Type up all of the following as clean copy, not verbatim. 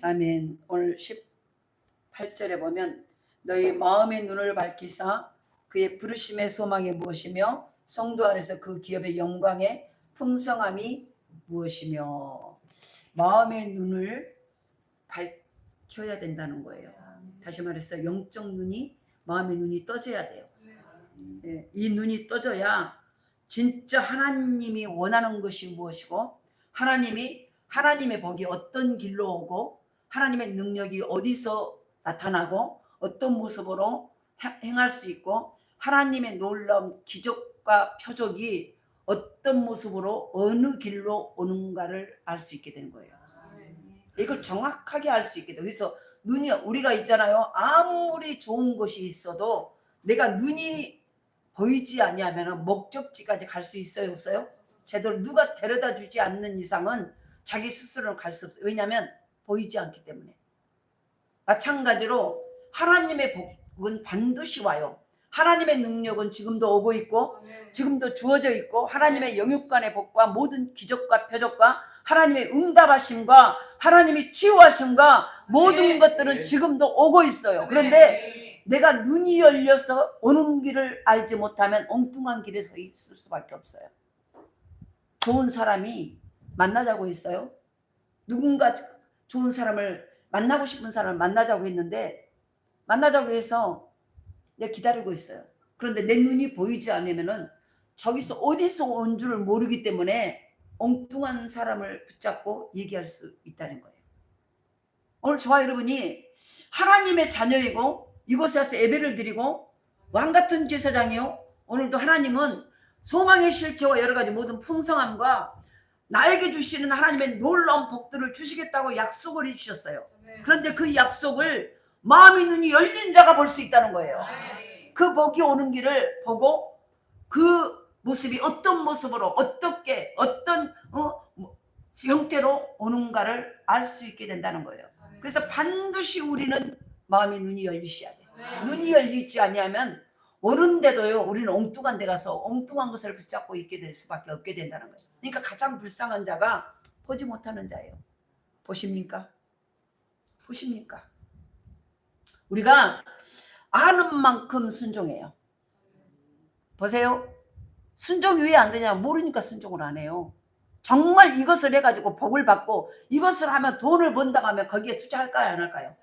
아멘. 오늘 18절에 보면 너희 마음의 눈을 밝히사 그의 부르심의 소망이 무엇이며 성도 안에서 그 기업의 영광의 풍성함이 무엇이며, 마음의 눈을 밝혀야 된다는 거예요. 다시 말해서 영적 눈이, 마음의 눈이 떠져야 돼요. 네, 이 눈이 떠져야 진짜 하나님이 원하는 것이 무엇이고, 하나님의 복이 어떤 길로 오고, 하나님의 능력이 어디서 나타나고 어떤 모습으로 행할 수 있고, 하나님의 놀라운 기적과 표적이 어떤 모습으로 어느 길로 오는가를 알 수 있게 되는 거예요. 이걸 정확하게 알 수 있게 돼요. 그래서 눈이, 우리가 있잖아요, 아무리 좋은 것이 있어도 내가 눈이 보이지 아니하면 목적지까지 갈 수 있어요, 없어요? 제대로 누가 데려다 주지 않는 이상은 자기 스스로는 갈 수 없어요. 왜냐하면 보이지 않기 때문에. 마찬가지로 하나님의 복은 반드시 와요. 하나님의 능력은 지금도 오고 있고 지금도 주어져 있고, 하나님의 영육간의 복과 모든 기적과 표적과 하나님의 응답하심과 하나님의 치유하심과 모든 것들은 지금도 오고 있어요. 그런데 내가 눈이 열려서 오는 길을 알지 못하면 엉뚱한 길에 서 있을 수밖에 없어요. 좋은 사람이 만나자고 했어요. 누군가 좋은 사람을, 만나고 싶은 사람을 만나자고 했는데, 만나자고 해서 내가 기다리고 있어요. 그런데 내 눈이 보이지 않으면은 저기서 어디서 온 줄을 모르기 때문에 엉뚱한 사람을 붙잡고 얘기할 수 있다는 거예요. 오늘 저와 여러분이 하나님의 자녀이고 이곳에 와서 예배를 드리고 왕같은 제사장이요, 오늘도 하나님은 소망의 실체와 여러 가지 모든 풍성함과 나에게 주시는 하나님의 놀라운 복들을 주시겠다고 약속을 해주셨어요. 그런데 그 약속을 마음의 눈이 열린 자가 볼 수 있다는 거예요. 그 복이 오는 길을 보고 그 모습이 어떤 모습으로 어떻게 어떤 형태로 오는가를 알 수 있게 된다는 거예요. 그래서 반드시 우리는 마음의 눈이 열리셔야 돼요. 눈이 열리지 아니하면 오는데도요, 우리는 엉뚱한 데 가서 엉뚱한 것을 붙잡고 있게 될 수밖에 없게 된다는 거예요. 그러니까 가장 불쌍한 자가 보지 못하는 자예요. 보십니까? 보십니까? 우리가 아는 만큼 순종해요. 보세요. 순종이 왜 안 되냐? 모르니까 순종을 안 해요. 정말 이것을 해가지고 복을 받고 이것을 하면 돈을 번다고 하면 거기에 투자할까요, 안 할까요?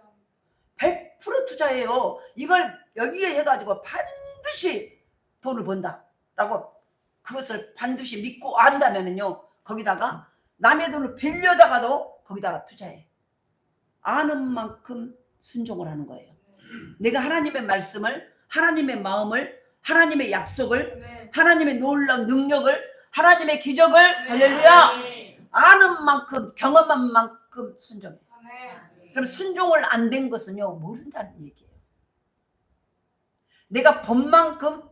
100% 투자해요. 이걸 여기에 해가지고 반드시 돈을 번다라고 그것을 반드시 믿고 안다면은요, 거기다가 남의 돈을 빌려다가도 거기다가 투자해. 아는 만큼 순종을 하는 거예요. 내가 하나님의 말씀을, 하나님의 마음을, 하나님의 약속을, 하나님의 놀라운 능력을, 하나님의 기적을, 할렐루야, 아는 만큼, 경험한 만큼 순종해. 그럼 순종을 안 된 것은요, 모른다는 얘기예요. 내가 본 만큼,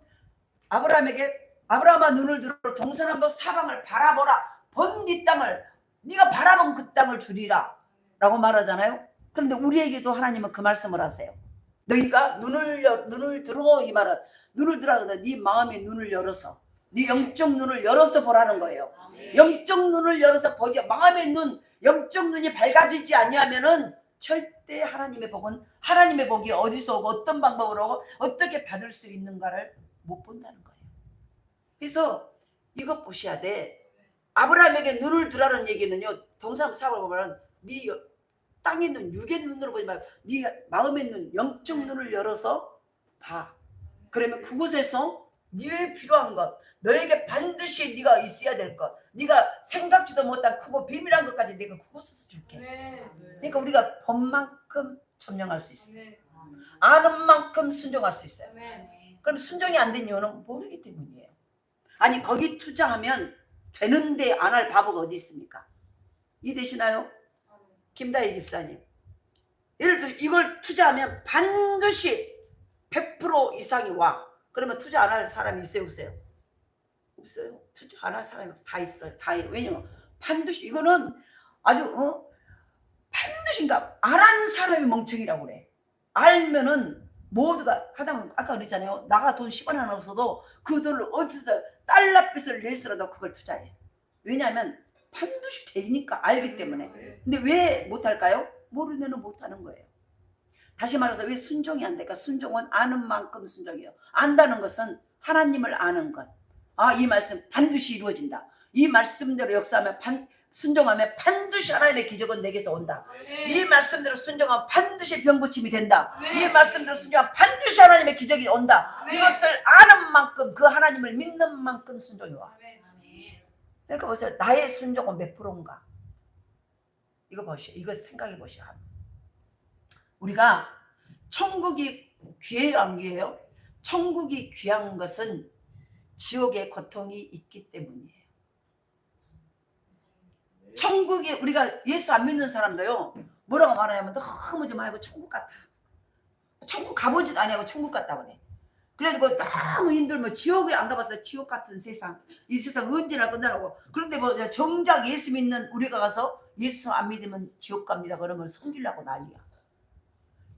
아브라함아 눈을 들어 동서남북 사방을 바라보라. 본 네 땅을, 네가 바라본 그 땅을 주리라 라고 말하잖아요. 그런데 우리에게도 하나님은 그 말씀을 하세요. 너희가 눈을 들어, 이 말은 눈을 들어, 네 마음의 눈을 열어서, 네 영적 눈을 열어서 보라는 거예요. 영적 눈을 열어서 보기, 마음의 눈, 영적 눈이 밝아지지 아니하면은 절대 하나님의 복이 어디서 오고 어떤 방법으로 오고 어떻게 받을 수 있는가를 못 본다는 거예요. 그래서 이것 보셔야 돼. 아브라함에게 눈을 들라는 얘기는요, 동사무소 사업을 보면 네 땅에 있는 육의 눈으로 보지 말고 네 마음의 눈, 영적 눈을 열어서 봐. 그러면 그곳에서 네에 필요한 것, 너에게 반드시 네가 있어야 될 것, 네가 생각지도 못한 크고 비밀한 것까지 내가 그곳에서 줄게. 그러니까 우리가 본 만큼 점령할 수 있어요. 아는 만큼 순종할 수 있어요. 그럼 순종이 안 된 이유는 모르기 때문이에요. 아니, 거기 투자하면 되는데 안 할 바보가 어디 있습니까? 이해되시나요? 김다희 집사님, 예를 들어 이걸 투자하면 반드시 100% 이상이 와. 그러면 투자 안 할 사람이 있어요, 없어요? 없어요. 투자 안 할 사람이 다 있어요. 다 해요. 왜냐면 반드시 이거는 아주 반드시인가, 안 한 사람이 멍청이라고 그래. 알면은 모두가 하다보면, 아까 그랬잖아요, 나가 돈 10원 하나 없어도 그 돈을 어디서 달러빚을 내서라도 그걸 투자해. 왜냐하면 반드시 되니까 알기 때문에. 근데 왜 못할까요? 모르면 못하는 거예요. 다시 말해서 왜 순종이 안 될까? 순종은 아는 만큼 순종이에요. 안다는 것은 하나님을 아는 것. 이 말씀 반드시 이루어진다. 이 말씀대로 역사하면 순종하면 반드시 하나님의 기적은 내게서 온다. 이 말씀대로 순종하면 반드시 병고침이 된다. 이 말씀대로 순종하면 반드시 하나님의 기적이 온다. 이것을 아는 만큼, 그 하나님을 믿는 만큼 순종이 와. 그러니까 보세요. 나의 순종은 몇 프로인가? 이거 보시오. 이거 생각해 보시오. 우리가 천국이 귀해요, 안 귀해요? 천국이 귀한 것은 지옥의 고통이 있기 때문이에요. 천국이, 우리가 예수 안 믿는 사람도요, 뭐라고 말하냐면 너무 좀 아이고 천국 같다. 천국 가보지도 아니하고 천국 같다 그래. 그래가지고 너무 힘들면 지옥에 안 가봤어요. 지옥 같은 세상, 이 세상 언제나 끝나라고. 그런데 뭐 정작 예수 믿는 우리가 가서 예수 안 믿으면 지옥 갑니다 그러면 섬기려고 난리야.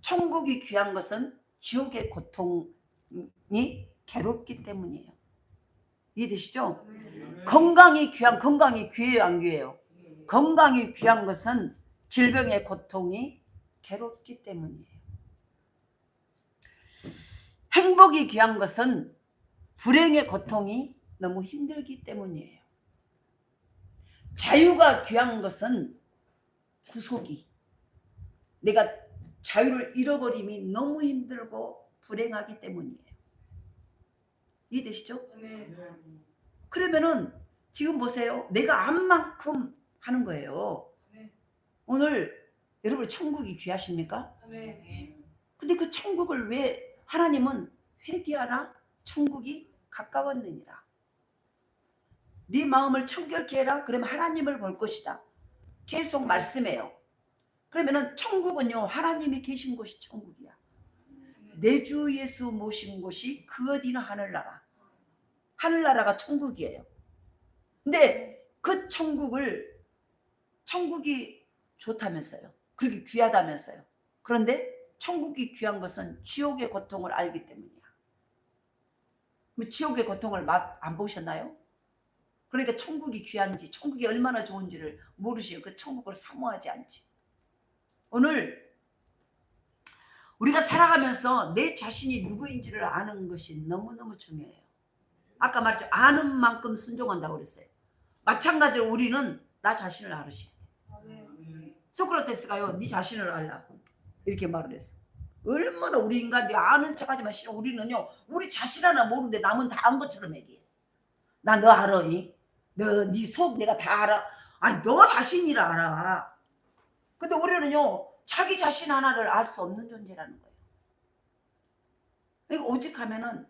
천국이 귀한 것은 지옥의 고통이 괴롭기 때문이에요. 이해되시죠? 건강이 귀해요, 안 귀해요? 건강이 귀한 것은 질병의 고통이 괴롭기 때문이에요. 행복이 귀한 것은 불행의 고통이 너무 힘들기 때문이에요. 자유가 귀한 것은 구속이, 내가 자유를 잃어버림이 너무 힘들고 불행하기 때문이에요. 이해되시죠? 네. 그러면은 지금 보세요. 내가 안 만큼 하는 거예요. 네. 오늘 여러분 천국이 귀하십니까? 네. 근데 그 천국을 왜 하나님은 회개하라 천국이 가까웠느니라. 네 마음을 청결케 해라. 그러면 하나님을 볼 것이다. 계속 말씀해요. 그러면은 천국은요, 하나님이 계신 곳이 천국이야. 내 주 예수 모신 곳이 그 어디는 하늘나라. 하늘나라가 천국이에요. 근데 그 천국이 좋다면서요. 그렇게 귀하다면서요. 그런데 천국이 귀한 것은 지옥의 고통을 알기 때문이야. 지옥의 고통을 안 보셨나요? 그러니까 천국이 귀한지, 천국이 얼마나 좋은지를 모르시고 그 천국을 사모하지 않지. 오늘 우리가 살아가면서 내 자신이 누구인지를 아는 것이 너무너무 중요해요. 아까 말했죠. 아는 만큼 순종한다고 그랬어요. 마찬가지로 우리는 나 자신을 알으셔야 돼요. 소크라테스가요, 네 자신을 알라 이렇게 말을 했어. 얼마나 우리 인간들이 아는 척하지만 싫어. 우리는요, 우리 자신 하나 모르는데 남은 다 안 것처럼 얘기해. 나 너 알아니? 네 속 내가 다 알아. 아니 너 자신이라 알아. 근데 우리는요, 자기 자신 하나를 알 수 없는 존재라는 거예요. 그러니까 오직 하면은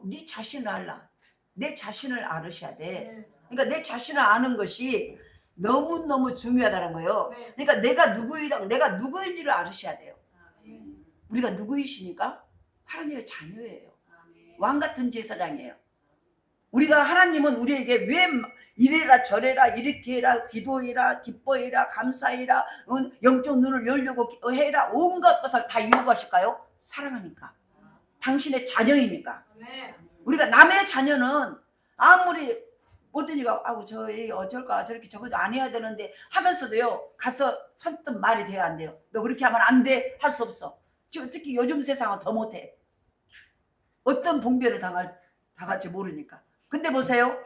네 자신을 알라. 내 자신을 알으셔야 돼. 그러니까 내 자신을 아는 것이 너무너무 중요하다는 거예요. 그러니까 내가 누구인지를 알으셔야 돼요. 우리가 누구이십니까? 하나님의 자녀예요. 왕같은 제사장이에요. 우리가 하나님은 우리에게 왜 이래라 저래라 이렇게 해라 기도해라 기뻐해라 감사해라 영적 눈을 열려고 해라 온갖 것을 다 요구하실까요? 사랑하니까. 당신의 자녀이니까. 우리가 남의 자녀는 아무리 뭐든지가 저 어쩔까 저렇게 저거 안 해야 되는데 하면서도요 가서 선뜻 말이 돼야 안 돼요. 너 그렇게 하면 안 돼 할 수 없어. 지금 특히 요즘 세상은 더 못해. 어떤 봉변을 당할지 모르니까. 근데 보세요.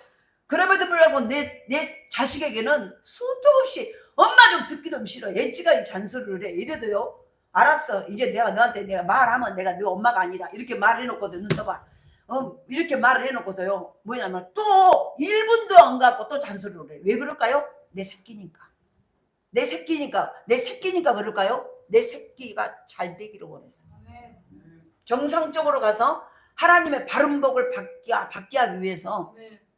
그럼에도 불구하고 내 자식에게는 수도 없이 엄마 좀 듣기도 싫어. 애지가 잔소리를 해. 이래도요. 알았어. 이제 내가 너한테 내가 말하면 내가 너 엄마가 아니다. 이렇게 말해놓고도 눈 떠봐. 이렇게 말을 해놓고도요. 뭐냐면 또 1분도 안 갖고 또 잔소리를 해. 왜 그럴까요? 내 새끼니까. 내 새끼니까 그럴까요? 내 새끼가 잘 되기를 원했어. 정상적으로 가서 하나님의 바른 복을 받게 하기 위해서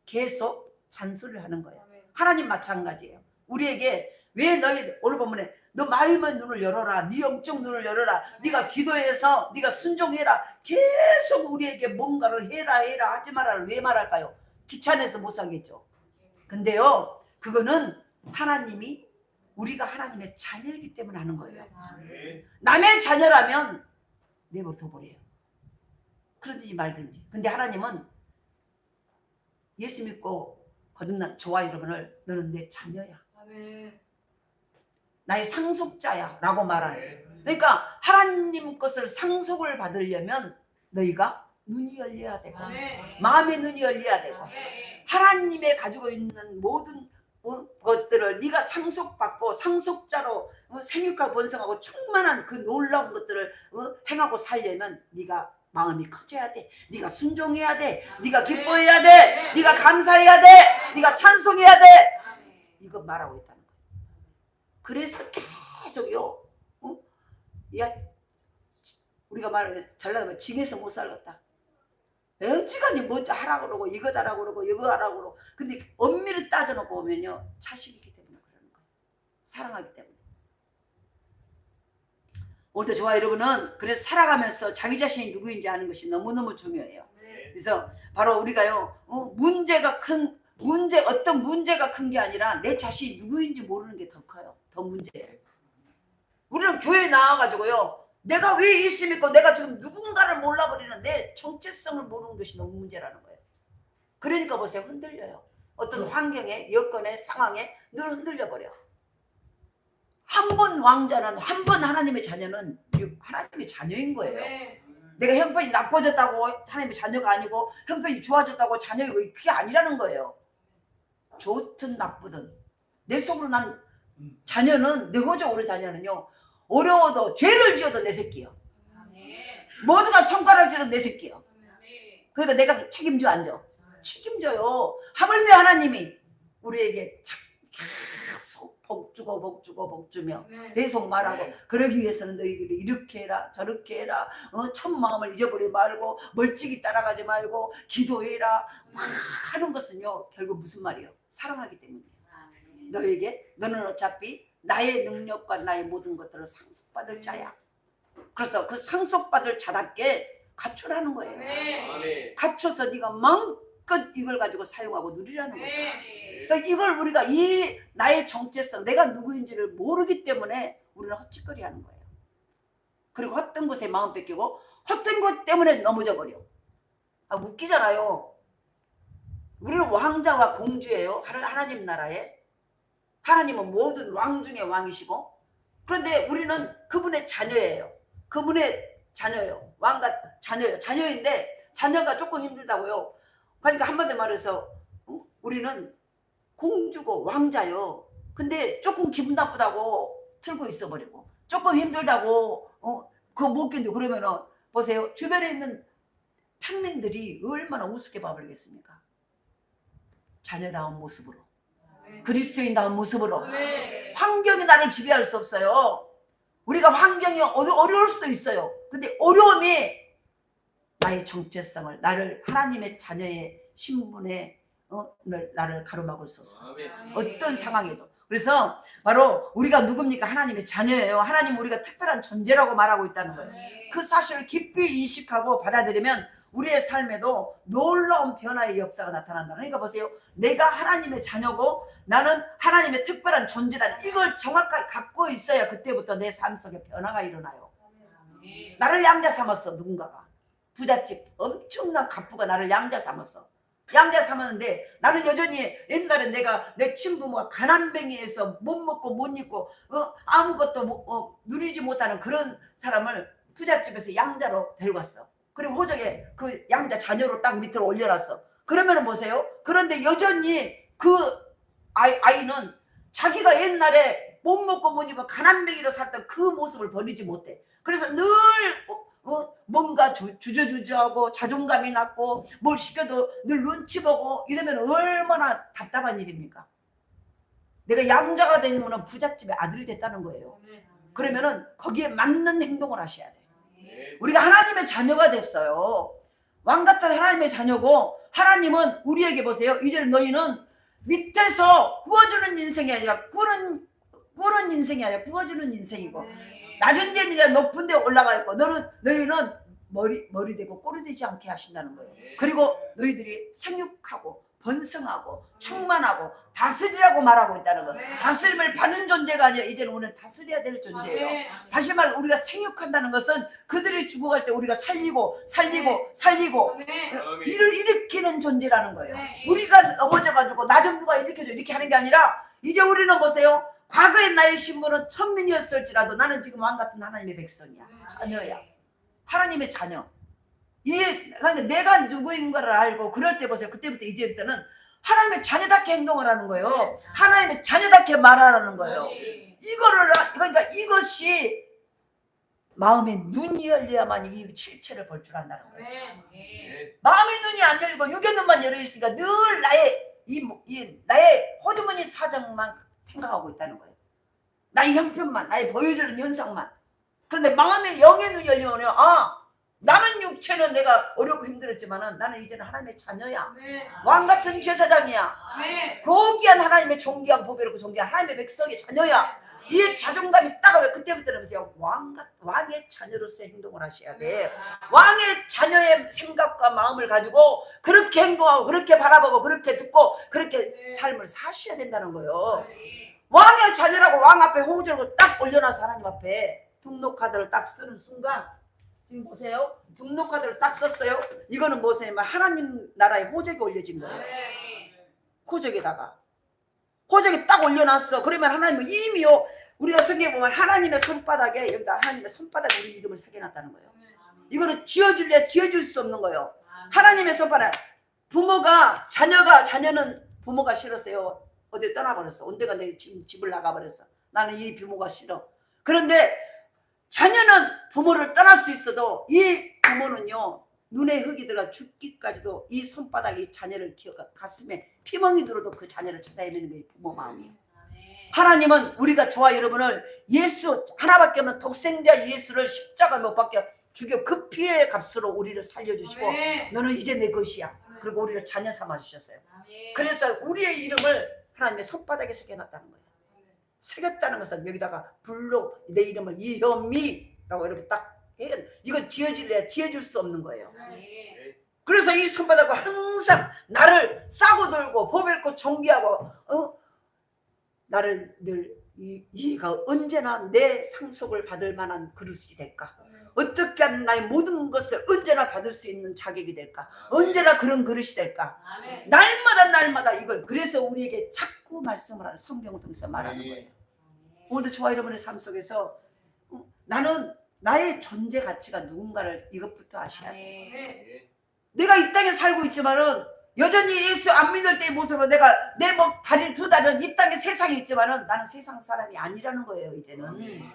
계속 잔소리를 하는 거예요. 하나님 마찬가지예요. 우리에게 왜 너희 오늘 본문에 너 마음의 눈을 열어라. 네 영적 눈을 열어라. 네가 기도해서 네가 순종해라. 계속 우리에게 뭔가를 해라 하지 말아를 왜 말할까요? 귀찮아서 못 살겠죠. 근데요. 그거는 우리가 하나님의 자녀이기 때문에 하는 거예요. 남의 자녀라면 내버려 둬버려요. 그러든지 말든지. 근데 하나님은 예수 믿고 거듭난 저와 여러분을 너는 내 자녀야. 나의 상속자야 라고 말하는. 그러니까 하나님 것을 상속을 받으려면 너희가 눈이 열려야 되고 마음의 눈이 열려야 되고 하나님의 가지고 있는 모든 것들을 네가 상속받고 상속자로 생육하고 번성하고 충만한 그 놀라운 것들을 행하고 살려면 네가 마음이 커져야 돼. 네가 순종해야 돼. 네가 기뻐해야 돼. 네가 감사해야 돼. 네가 찬송해야 돼. 이거 말하고 있다는 거예요. 그래서 계속요. 야, 우리가 말하면 잘나가면 징해서 못 살겠다. 어찌간지 먼저 하라고 그러고 이거 하라고 그러고 이거 하라고 그러고. 근데 엄밀히 따져놓고 보면요, 자식이기 때문에 그러는 거예요. 사랑하기 때문에. 오늘도 저와 여러분은 그래서 살아가면서 자기 자신이 누구인지 아는 것이 너무너무 중요해요. 그래서 바로 우리가요, 어떤 문제가 큰 게 아니라 내 자신이 누구인지 모르는 게 더 커요. 더 문제예요. 우리는 교회에 나와가지고요, 내가 왜 있습니까? 내가 지금 누군가를 몰라버리는 내 정체성을 모르는 것이 너무 문제라는 거예요. 그러니까 보세요, 흔들려요. 어떤 환경에, 여건에, 상황에 늘 흔들려버려. 한 번 왕자는, 한 번 하나님의 자녀는 하나님의 자녀인 거예요. 내가 형편이 나빠졌다고 하나님의 자녀가 아니고 형편이 좋아졌다고 자녀이고 그게 아니라는 거예요. 좋든 나쁘든 내 속으로 난 자녀는, 내 호적으로 자녀는요, 어려워도 죄를 지어도 내 새끼요. 모두가 손가락질은 내 새끼요. 그러니까 내가 책임져 앉아. 책임져요. 하물며 하나님이 우리에게 계속 복주고 복주고 복주며 계속 말하고, 그러기 위해서는 너희들이 이렇게 해라 저렇게 해라, 첫 마음을 잊어버리지 말고 멀찍이 따라가지 말고 기도해라 막 하는 것은요, 결국 무슨 말이에요? 사랑하기 때문이에요. 너에게, 너는 어차피 나의 능력과 나의 모든 것들을 상속받을 자야. 그래서 그 상속받을 자답게 갖추라는 거예요. 갖춰서 네가 마음껏 이걸 가지고 사용하고 누리라는 거죠. 그러니까 이걸 우리가 이 나의 정체성, 내가 누구인지를 모르기 때문에 우리는 헛짓거리 하는 거예요. 그리고 헛된 곳에 마음 뺏기고 헛된 것 때문에 넘어져 버려. 웃기잖아요. 우리는 왕자와 공주예요. 하나님 나라에. 하나님은 모든 왕 중에 왕이시고, 그런데 우리는 그분의 자녀예요. 그분의 자녀예요. 왕과 자녀예요. 자녀인데 자녀가 조금 힘들다고요. 그러니까 한마디 말해서 우리는 공주고 왕자요. 근데 조금 기분 나쁘다고 틀고 있어버리고, 조금 힘들다고 그거 못 견디고 그러면은 보세요, 주변에 있는 평민들이 얼마나 우습게 봐버리겠습니까? 자녀다운 모습으로, 그리스도인다운 모습으로. 환경이 나를 지배할 수 없어요. 우리가 환경이 어려울 수도 있어요. 근데 어려움이 나의 정체성을, 나를 하나님의 자녀의 신분에 나를 가로막을 수 없어요. 어떤 상황에도. 그래서 바로 우리가 누굽니까? 하나님의 자녀예요. 하나님 우리가 특별한 존재라고 말하고 있다는 거예요. 그 사실을 깊이 인식하고 받아들이면 우리의 삶에도 놀라운 변화의 역사가 나타난다. 그러니까 보세요, 내가 하나님의 자녀고 나는 하나님의 특별한 존재다. 이걸 정확하게 갖고 있어야 그때부터 내 삶 속에 변화가 일어나요. 나를 양자 삼았어. 누군가가 부잣집 엄청난 갑부가 나를 양자 삼았어. 양자 삼았는데 나는 여전히 옛날에 내 친부모가 가난뱅이에서 못 먹고 못 입고 아무것도 누리지 못하는 그런 사람을 부잣집에서 양자로 데려갔어. 그리고 호적에 그 양자 자녀로 딱 밑으로 올려놨어. 그러면은 보세요, 그런데 여전히 그 아이는 자기가 옛날에 못 먹고 못 입고 가난뱅이로 살던 그 모습을 버리지 못해. 그래서 늘 뭔가 주저주저하고 자존감이 낮고 뭘 시켜도 늘 눈치 보고 이러면 얼마나 답답한 일입니까? 내가 양자가 되면 부잣집의 아들이 됐다는 거예요. 그러면은 거기에 맞는 행동을 하셔야 돼요. 우리가 하나님의 자녀가 됐어요. 왕 같은 하나님의 자녀고, 하나님은 우리에게 보세요, 이제는 너희는 밑에서 구워주는 인생이 아니라 꾸는 인생이 아니라 구워주는 인생이고, 낮은 데 네가 높은 데 올라가 있고, 너희는 머리 되고 꼬리 되지 않게 하신다는 거예요. 그리고 너희들이 생육하고 번성하고 충만하고 다스리라고 말하고 있다는 거예요. 다스림을 받은 존재가 아니라 이제는 우리는 다스려야 될 존재예요. 다시 말해, 우리가 생육한다는 것은 그들이 죽어갈 때 우리가 살리고 일을 일으키는 존재라는 거예요. 우리가 넘어져가지고 나 좀 누가 일으켜줘 이렇게 하는 게 아니라, 이제 우리는 보세요, 과거의 나의 신분은 천민이었을지라도 나는 지금 왕같은 하나님의 백성이야. 자녀야. 하나님의 자녀. 그러니까 내가 누구인가를 알고 그럴 때 보세요. 그때부터 이제부터는 하나님의 자녀답게 행동을 하는 거예요. 하나님의 자녀답게 말하라는 거예요. 이거를 그러니까 이것이 마음의 눈이 열려야만 이 실체를 볼 줄 안다는 거예요. 마음의 눈이 안 열리고 육의 눈만 열려 있으니까 늘 나의 호주머니 사정만 생각하고 있다는 거예요. 나의 형편만, 나의 보여주는 현상만. 그런데 마음의 영의 눈이 열리면요, 나는 육체는 내가 어렵고 힘들었지만은 나는 이제는 하나님의 자녀야. 왕 같은 제사장이야. 고귀한 하나님의 존귀한 보배롭고 존귀한 하나님의 백성의 자녀야. 이 자존감이 딱 오면 그때부터는 보세요. 왕의 자녀로서 행동을 하셔야 돼. 왕의 자녀의 생각과 마음을 가지고 그렇게 행동하고 그렇게 바라보고 그렇게 듣고 그렇게 삶을 사셔야 된다는 거예요. 왕의 자녀라고 왕 앞에 호적을 딱 올려놔서 하나님 앞에 등록카드를 딱 쓰는 순간 지금 보세요. 등록카드를 딱 썼어요. 이거는 뭐세요? 하나님 나라의 호적이 올려진 거예요. 호적에 딱 올려놨어. 그러면 하나님은 이미요. 우리가 성경에 보면 하나님의 손바닥에 여기다 하나님의 손바닥에 우리 이름을 새겨놨다는 거예요. 이거는 지어줄래 지어줄 수 없는 거예요. 하나님의 손바닥. 자녀는 부모가 싫었어요. 어디 떠나버렸어. 온데가 내 집을 나가버렸어. 나는 이 부모가 싫어. 그런데 자녀는 부모를 떠날 수 있어도 이 부모는요. 눈에 흙이 들어가 죽기까지도 이 손바닥이 자녀를 기억하고 가슴에 피멍이 들어도 그 자녀를 찾아내는 게 부모 마음이에요. 하나님은 우리가 저와 여러분을 예수 하나밖에 없는 독생자 예수를 십자가 못 박혀 죽여 그 피의 값으로 우리를 살려주시고 너는 이제 내 것이야. 그리고 우리를 자녀 삼아 주셨어요. 그래서 우리의 이름을 하나님의 손바닥에 새겨놨다는 거예요. 새겼다는 것은 여기다가 불로 내 이름을 이현미라고 이렇게 딱 이건 지어줄 수 없는 거예요. 그래서 이 손바닥과 항상 나를 싸고 들고 보배롭고 존귀하고 나를 늘 이가 언제나 내 상속을 받을 만한 그릇이 될까? 어떻게 하면 나의 모든 것을 언제나 받을 수 있는 자격이 될까? 언제나 그런 그릇이 될까? 날마다 이걸 그래서 우리에게 자꾸 말씀을 하는 성경을 통해서 말하는 거예요. 오늘도 저와 여러분의 삶 속에서 나는 나의 존재 가치가 누군가를 이것부터 아셔야 돼요. 내가 이 땅에 살고 있지만은 여전히 예수 안 믿을 때의 모습으로 내가 내 다리 두 다리는 이 땅에 세상에 있지만은 나는 세상 사람이 아니라는 거예요. 이제는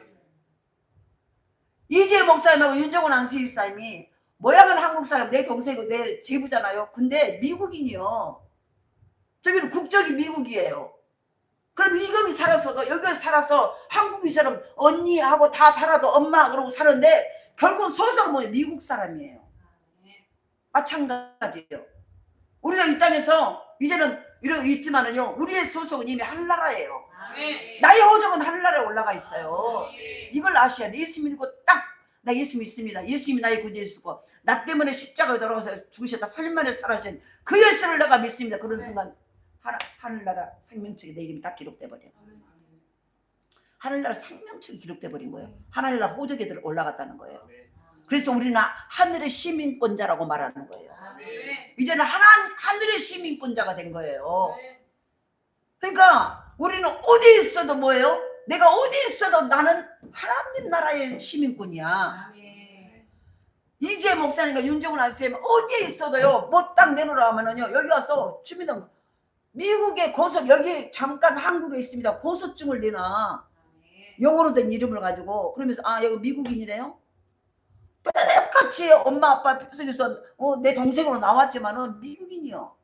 이재 목사님하고 윤정원 안수일사님이 모양은 한국 사람 내 동생이고 내 제부잖아요. 근데 미국인이요. 저기는 국적이 미국이에요. 그럼 이거기 살아서도 여기 살아서 한국인처럼 언니하고 다 살아도 엄마 그러고 사는데 결국 소속은 뭐예요? 미국 사람이에요. 마찬가지예요. 우리가 이 땅에서 이제는 이러고 있지만은요 우리의 소속은 이미 하늘나라예요. 나의 호적은 하늘나라에 올라가 있어요. 이걸 아셔야 돼. 예수 믿고 딱 나 예수 믿습니다. 예수님이 나의 구주이시고 나 때문에 십자가에 돌아가서 죽으셨다 살인만에 살아신 그 예수를 내가 믿습니다. 그런 순간 하늘나라 생명책에 내 이름이 딱 기록돼 버려요. 하늘나라 생명책이 기록돼 버린 거예요. 하늘나라 호적에 올라갔다는 거예요. 그래서 우리는 하늘의 시민권자라고 말하는 거예요. 이제는 하늘의 시민권자가 된 거예요. 그러니까 우리는 어디 있어도 뭐예요? 내가 어디 있어도 나는 하나님 나라의 시민권이야. 이재 목사님과 윤정훈 아저씨 어디에 있어도요 뭐 딱 내놓으라 하면은요 여기 와서 주민등 미국의 여기 잠깐 한국에 있습니다. 고소증을 내놔. 영어로 된 이름을 가지고 그러면서 여기 미국인이래요? 똑같이 엄마 아빠 속에서 내 동생으로 나왔지만은 미국인이요.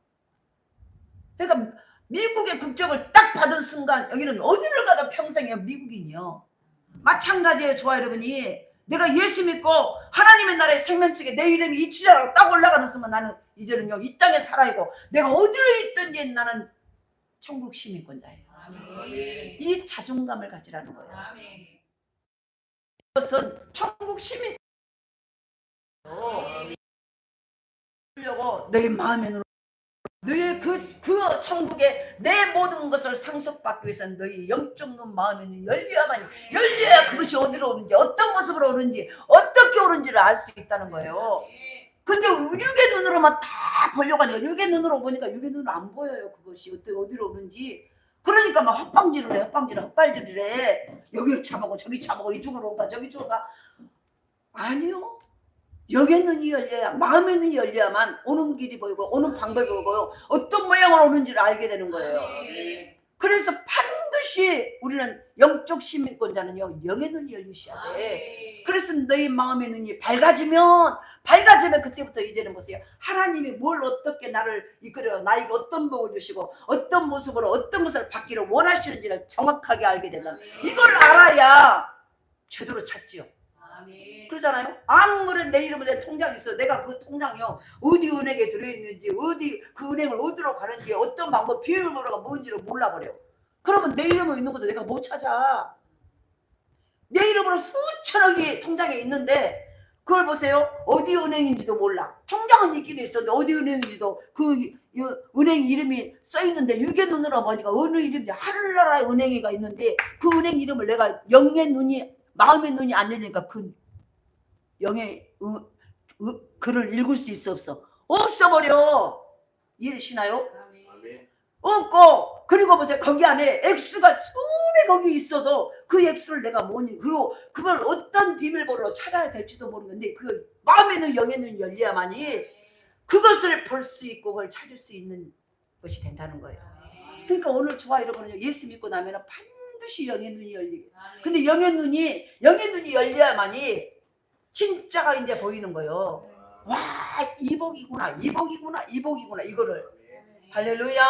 그러니까 미국의 국적을 딱 받은 순간 여기는 어디를 가도 평생에 미국인이요. 마찬가지예요. 저와 여러분이 내가 예수 믿고 하나님의 나라의 생명책에 내 이름이 이추자라고 딱 올라가는 순간 나는 이제는요 이 땅에 살아있고 내가 어디를 있든지 나는 천국 시민권자예요. 이 자존감을 가지라는 거예요. 이것은 천국 시민 하려고 너의 마음에 눈을 너의 그 천국에 내 모든 것을 상속받기 위해서는 너의 영적 눈 마음의 눈이 열려야 그것이 어디로 오는지 어떤 모습으로 오는지 어떻게 오는지를 알 수 있다는 거예요. 근데 육의 눈으로만 다 보려고 하니까 육의 눈으로 보니까 육의 눈은 안 보여요. 그것이 어디로 오는지 그러니까 막 헛발질을 해. 여기를 참고 저기 참고 이쪽으로 가 저기 쪽으로 가. 아니요. 영의 눈이 열려야, 마음의 눈이 열려야만 오는 길이 보이고 오는 방법이 보이고 어떤 모양으로 오는지를 알게 되는 거예요. 그래서 반드시 우리는 영적 시민권자는요, 영의 눈이 열리셔야 돼. 그래서 너희 마음의 눈이 밝아지면 그때부터 이제는 보세요. 하나님이 뭘 어떻게 나를 이끌어, 나에게 어떤 복을 주시고 어떤 모습으로 어떤 것을 받기를 원하시는지를 정확하게 알게 된다. 이걸 알아야 제대로 찾지요. 그러잖아요. 아무리 내 이름으로 내 통장이 있어. 내가 그 통장이요, 어디 은행에 들어있는지, 어디 그 은행을 어디로 가는지, 어떤 방법, 비밀번호가 뭔지를 몰라버려. 그러면 내 이름으로 있는 것도 내가 못 찾아. 내 이름으로 수천억이 통장에 있는데 그걸 보세요. 어디 은행인지도 몰라. 통장은 있긴 있었는데 어디 은행인지도, 그 은행 이름이 써있는데 육의 눈으로 보니까 어느 이름인지 하늘나라의 은행이가 있는데 그 은행 이름을 내가 영의 눈이, 마음의 눈이 안 열리니까 그 영의 글을 읽을 수 있어 없어? 없어버려. 이해되시나요? 없고, 그리고 보세요. 거기 안에 X가 수백억이 있어도 그 X를 내가 뭐니, 그리고 그걸 어떤 비밀번호로 찾아야 될지도 모르겠는데 그 마음의 눈, 영의 눈이 열려야만이 그것을 볼 수 있고 그걸 찾을 수 있는 것이 된다는 거예요. 그러니까 오늘 저와 여러분은 예수 믿고 나면 반드시 영의 눈이 열리게. 근데 영의 눈이 열려야만이 진짜가 이제 보이는 거예요. 와, 이복이구나 이거를. 할렐루야.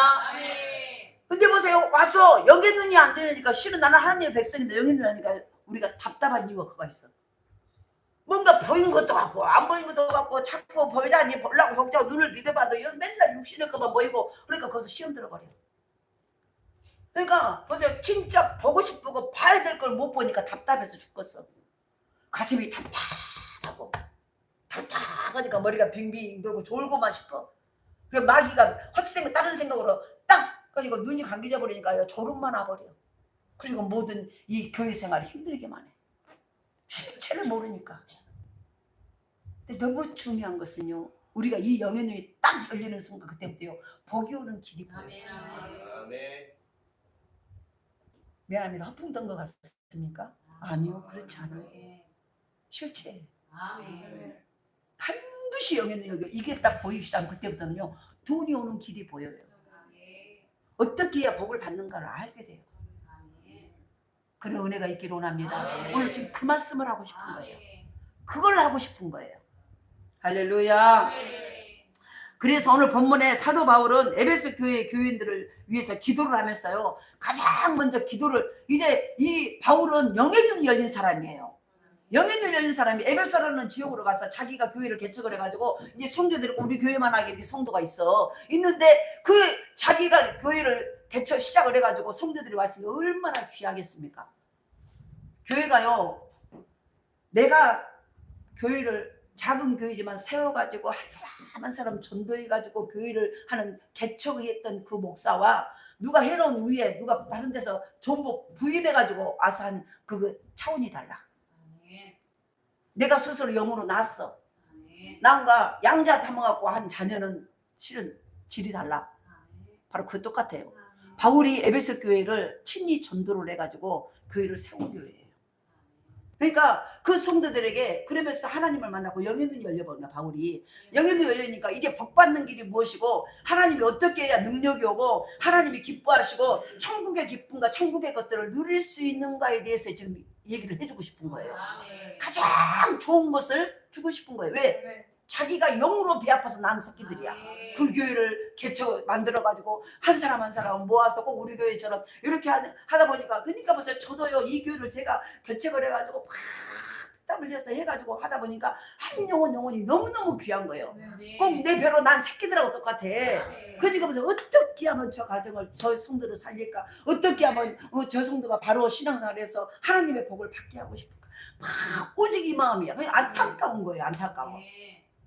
근데 보세요. 와서 영의 눈이 안 되니까, 실은 나는 하나님의 백성인데 영의 눈이 안 되니까 우리가 답답한 이유가 그거 있어. 뭔가 보이는 것도 같고 안 보이는 것도 같고 자꾸 보이다니 보려고 복잡하고 눈을 비벼봐도 맨날 육신의 것만 보이고, 그러니까 거기서 시험 들어버려. 그러니까 보세요. 진짜 보고 싶고 봐야 될 걸 못 보니까 답답해서 죽겠어. 가슴이 답답하니까 머리가 빙빙 돌고 졸고만 싶어. 그리고 마귀가 헛생각, 다른 생각으로 딱 가지고 눈이 감겨져 버리니까 졸음만 와버려. 그리고 모든 이 교회 생활이 힘들게만 해. 실체를 모르니까. 근데 너무 중요한 것은요, 우리가 이 영의 눈이 딱 열리는 순간 그때부터요, 복이 오는 길이 보여요. 미안합니다. 허풍 뜬 것 같습니까? 아니요, 그렇지 않아요. 실체. 반드시 영의 눈이 열려. 이게 딱 보이기 시작하면 그때부터는요, 돈이 오는 길이 보여요. 어떻게 해야 복을 받는가를 알게 돼요. 그런 은혜가 있기를 원합니다. 오늘 지금 그 말씀을 하고 싶은 거예요. 그걸 하고 싶은 거예요. 할렐루야. 그래서 오늘 본문에 사도 바울은 에베소 교회 교인들을 위해서 기도를 하면서요, 가장 먼저 기도를, 이제 이 바울은 영의 눈이 열린 사람이에요. 영의 눈이 열린 사람이 에베소라는 지역으로 가서 자기가 교회를 개척을 해가지고 이제 성도들이, 우리 교회만 하게 이렇게 성도가 있는데 그 자기가 교회를 개척 시작을 해가지고 성도들이 왔으면 얼마나 귀하겠습니까? 교회가요, 내가 교회를 작은 교회지만 세워가지고 한 사람 전도해가지고 교회를 하는 개척했던 그 목사와 누가 해놓은 위에 누가 다른 데서 전부 부임해가지고 와서 한 그 차원이 달라. 내가 스스로 영으로 낳았어. 난가 양자 삼아갖고 한 자녀는 실은 질이 달라. 바로 그 똑같아요. 바울이 에베소 교회를 친히 전도를 해가지고 교회를 세운 교회예요. 그러니까 그 성도들에게, 그러면서 하나님을 만나고 영의 눈이 열려버린 거야. 바울이 영의 눈이 열리니까 이제 복받는 길이 무엇이고 하나님이 어떻게 해야 능력이 오고 하나님이 기뻐하시고 천국의 기쁨과 천국의 것들을 누릴 수 있는가에 대해서 지금 얘기를 해주고 싶은 거예요. 가장 좋은 것을 주고 싶은 거예요. 왜? 자기가 영으로 배 아파서 나는 새끼들이야. 그 교회를 개척 만들어가지고 한 사람 한 사람 모아서 꼭 우리 교회처럼 이렇게 하다 보니까, 그러니까 보세요. 저도요, 이 교회를 제가 개척을 해가지고 막 땀 흘려서 해가지고 하다 보니까 한 영혼이 너무너무 귀한 거예요. 꼭 내 배로 난 새끼들하고 똑같아. 그러니까 보세요. 어떻게 하면 저 가정을, 저 성도를 살릴까? 어떻게 하면 저 성도가 바로 신앙생활을 해서 하나님의 복을 받게 하고 싶을까? 막 오직 이 마음이야. 그냥 안타까운 거예요. 안타까워.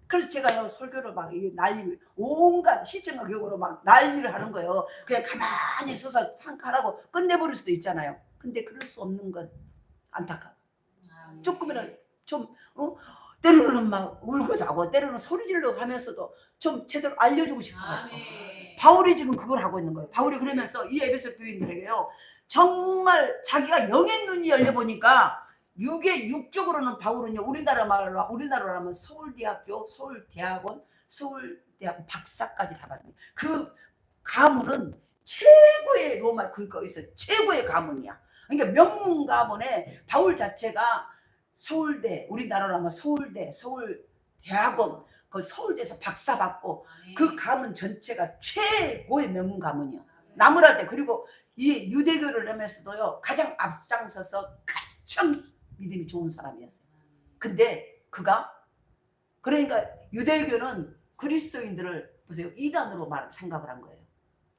그래서 제가요, 설교를 막 난리, 온갖 시청과 교육으로 막 난리를 하는 거예요. 그냥 가만히 서서 상카라고 끝내버릴 수도 있잖아요. 근데 그럴 수 없는 건 안타까워. 조금이라도 좀 때로는 막 울고 나고 때로는 소리 질러 가면서도 좀 제대로 알려주고 싶어가지고 바울이 지금 그걸 하고 있는 거예요. 바울이 그러면서 이 에베소 교인들에게요, 정말 자기가 영의 눈이 열려보니까 육적으로는 바울은요, 우리나라로 하면 서울대학교, 서울대학원, 서울대학원 박사까지 다 받는 거예요. 그 가문은 최고의 로마 그거에서 최고의 가문이야. 그러니까 명문 가문에 바울 자체가 서울대, 우리나라로 하면 서울대, 서울대학원, 그 서울대에서 박사 받고 그 가문 전체가 최고의 명문 가문이야. 나무랄 때. 그리고 이 유대교를 하면서도요, 가장 앞장서서 가장 믿음이 좋은 사람이었어요. 근데 그가, 그러니까 유대교는 그리스도인들을 보세요, 이단으로 생각을 한 거예요.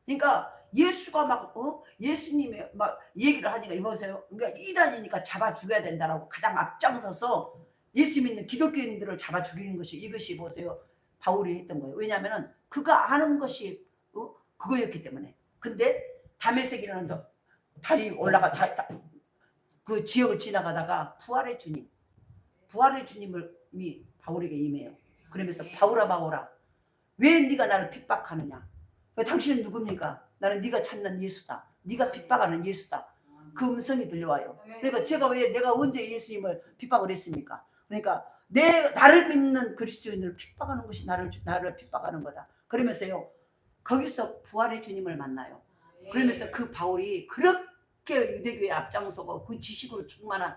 그러니까 예수가 막 예수님이 막 얘기를 하니까 이보세요, 그러니까 이단이니까 잡아 죽여야 된다라고 가장 앞장서서 예수 믿는 기독교인들을 잡아 죽이는 것이, 이것이 보세요, 바울이 했던 거예요. 왜냐하면 그가 아는 것이 그거였기 때문에. 근데 다메섹이라는 달이 올라가 그 지역을 지나가다가 부활의 주님이 바울에게 임해요. 그러면서 바울아 왜 네가 나를 핍박하느냐, 당신은 누굽니까? 나는 네가 찾는 예수다, 네가 핍박하는 예수다. 그 음성이 들려와요. 그러니까 내가 언제 예수님을 핍박을 했습니까? 그러니까 나를 믿는 그리스도인들을 핍박하는 것이 나를 핍박하는 거다. 그러면서요, 거기서 부활의 주님을 만나요. 그러면서 그 바울이 그렇게 유대교의 앞장서고 그 지식으로 충만한,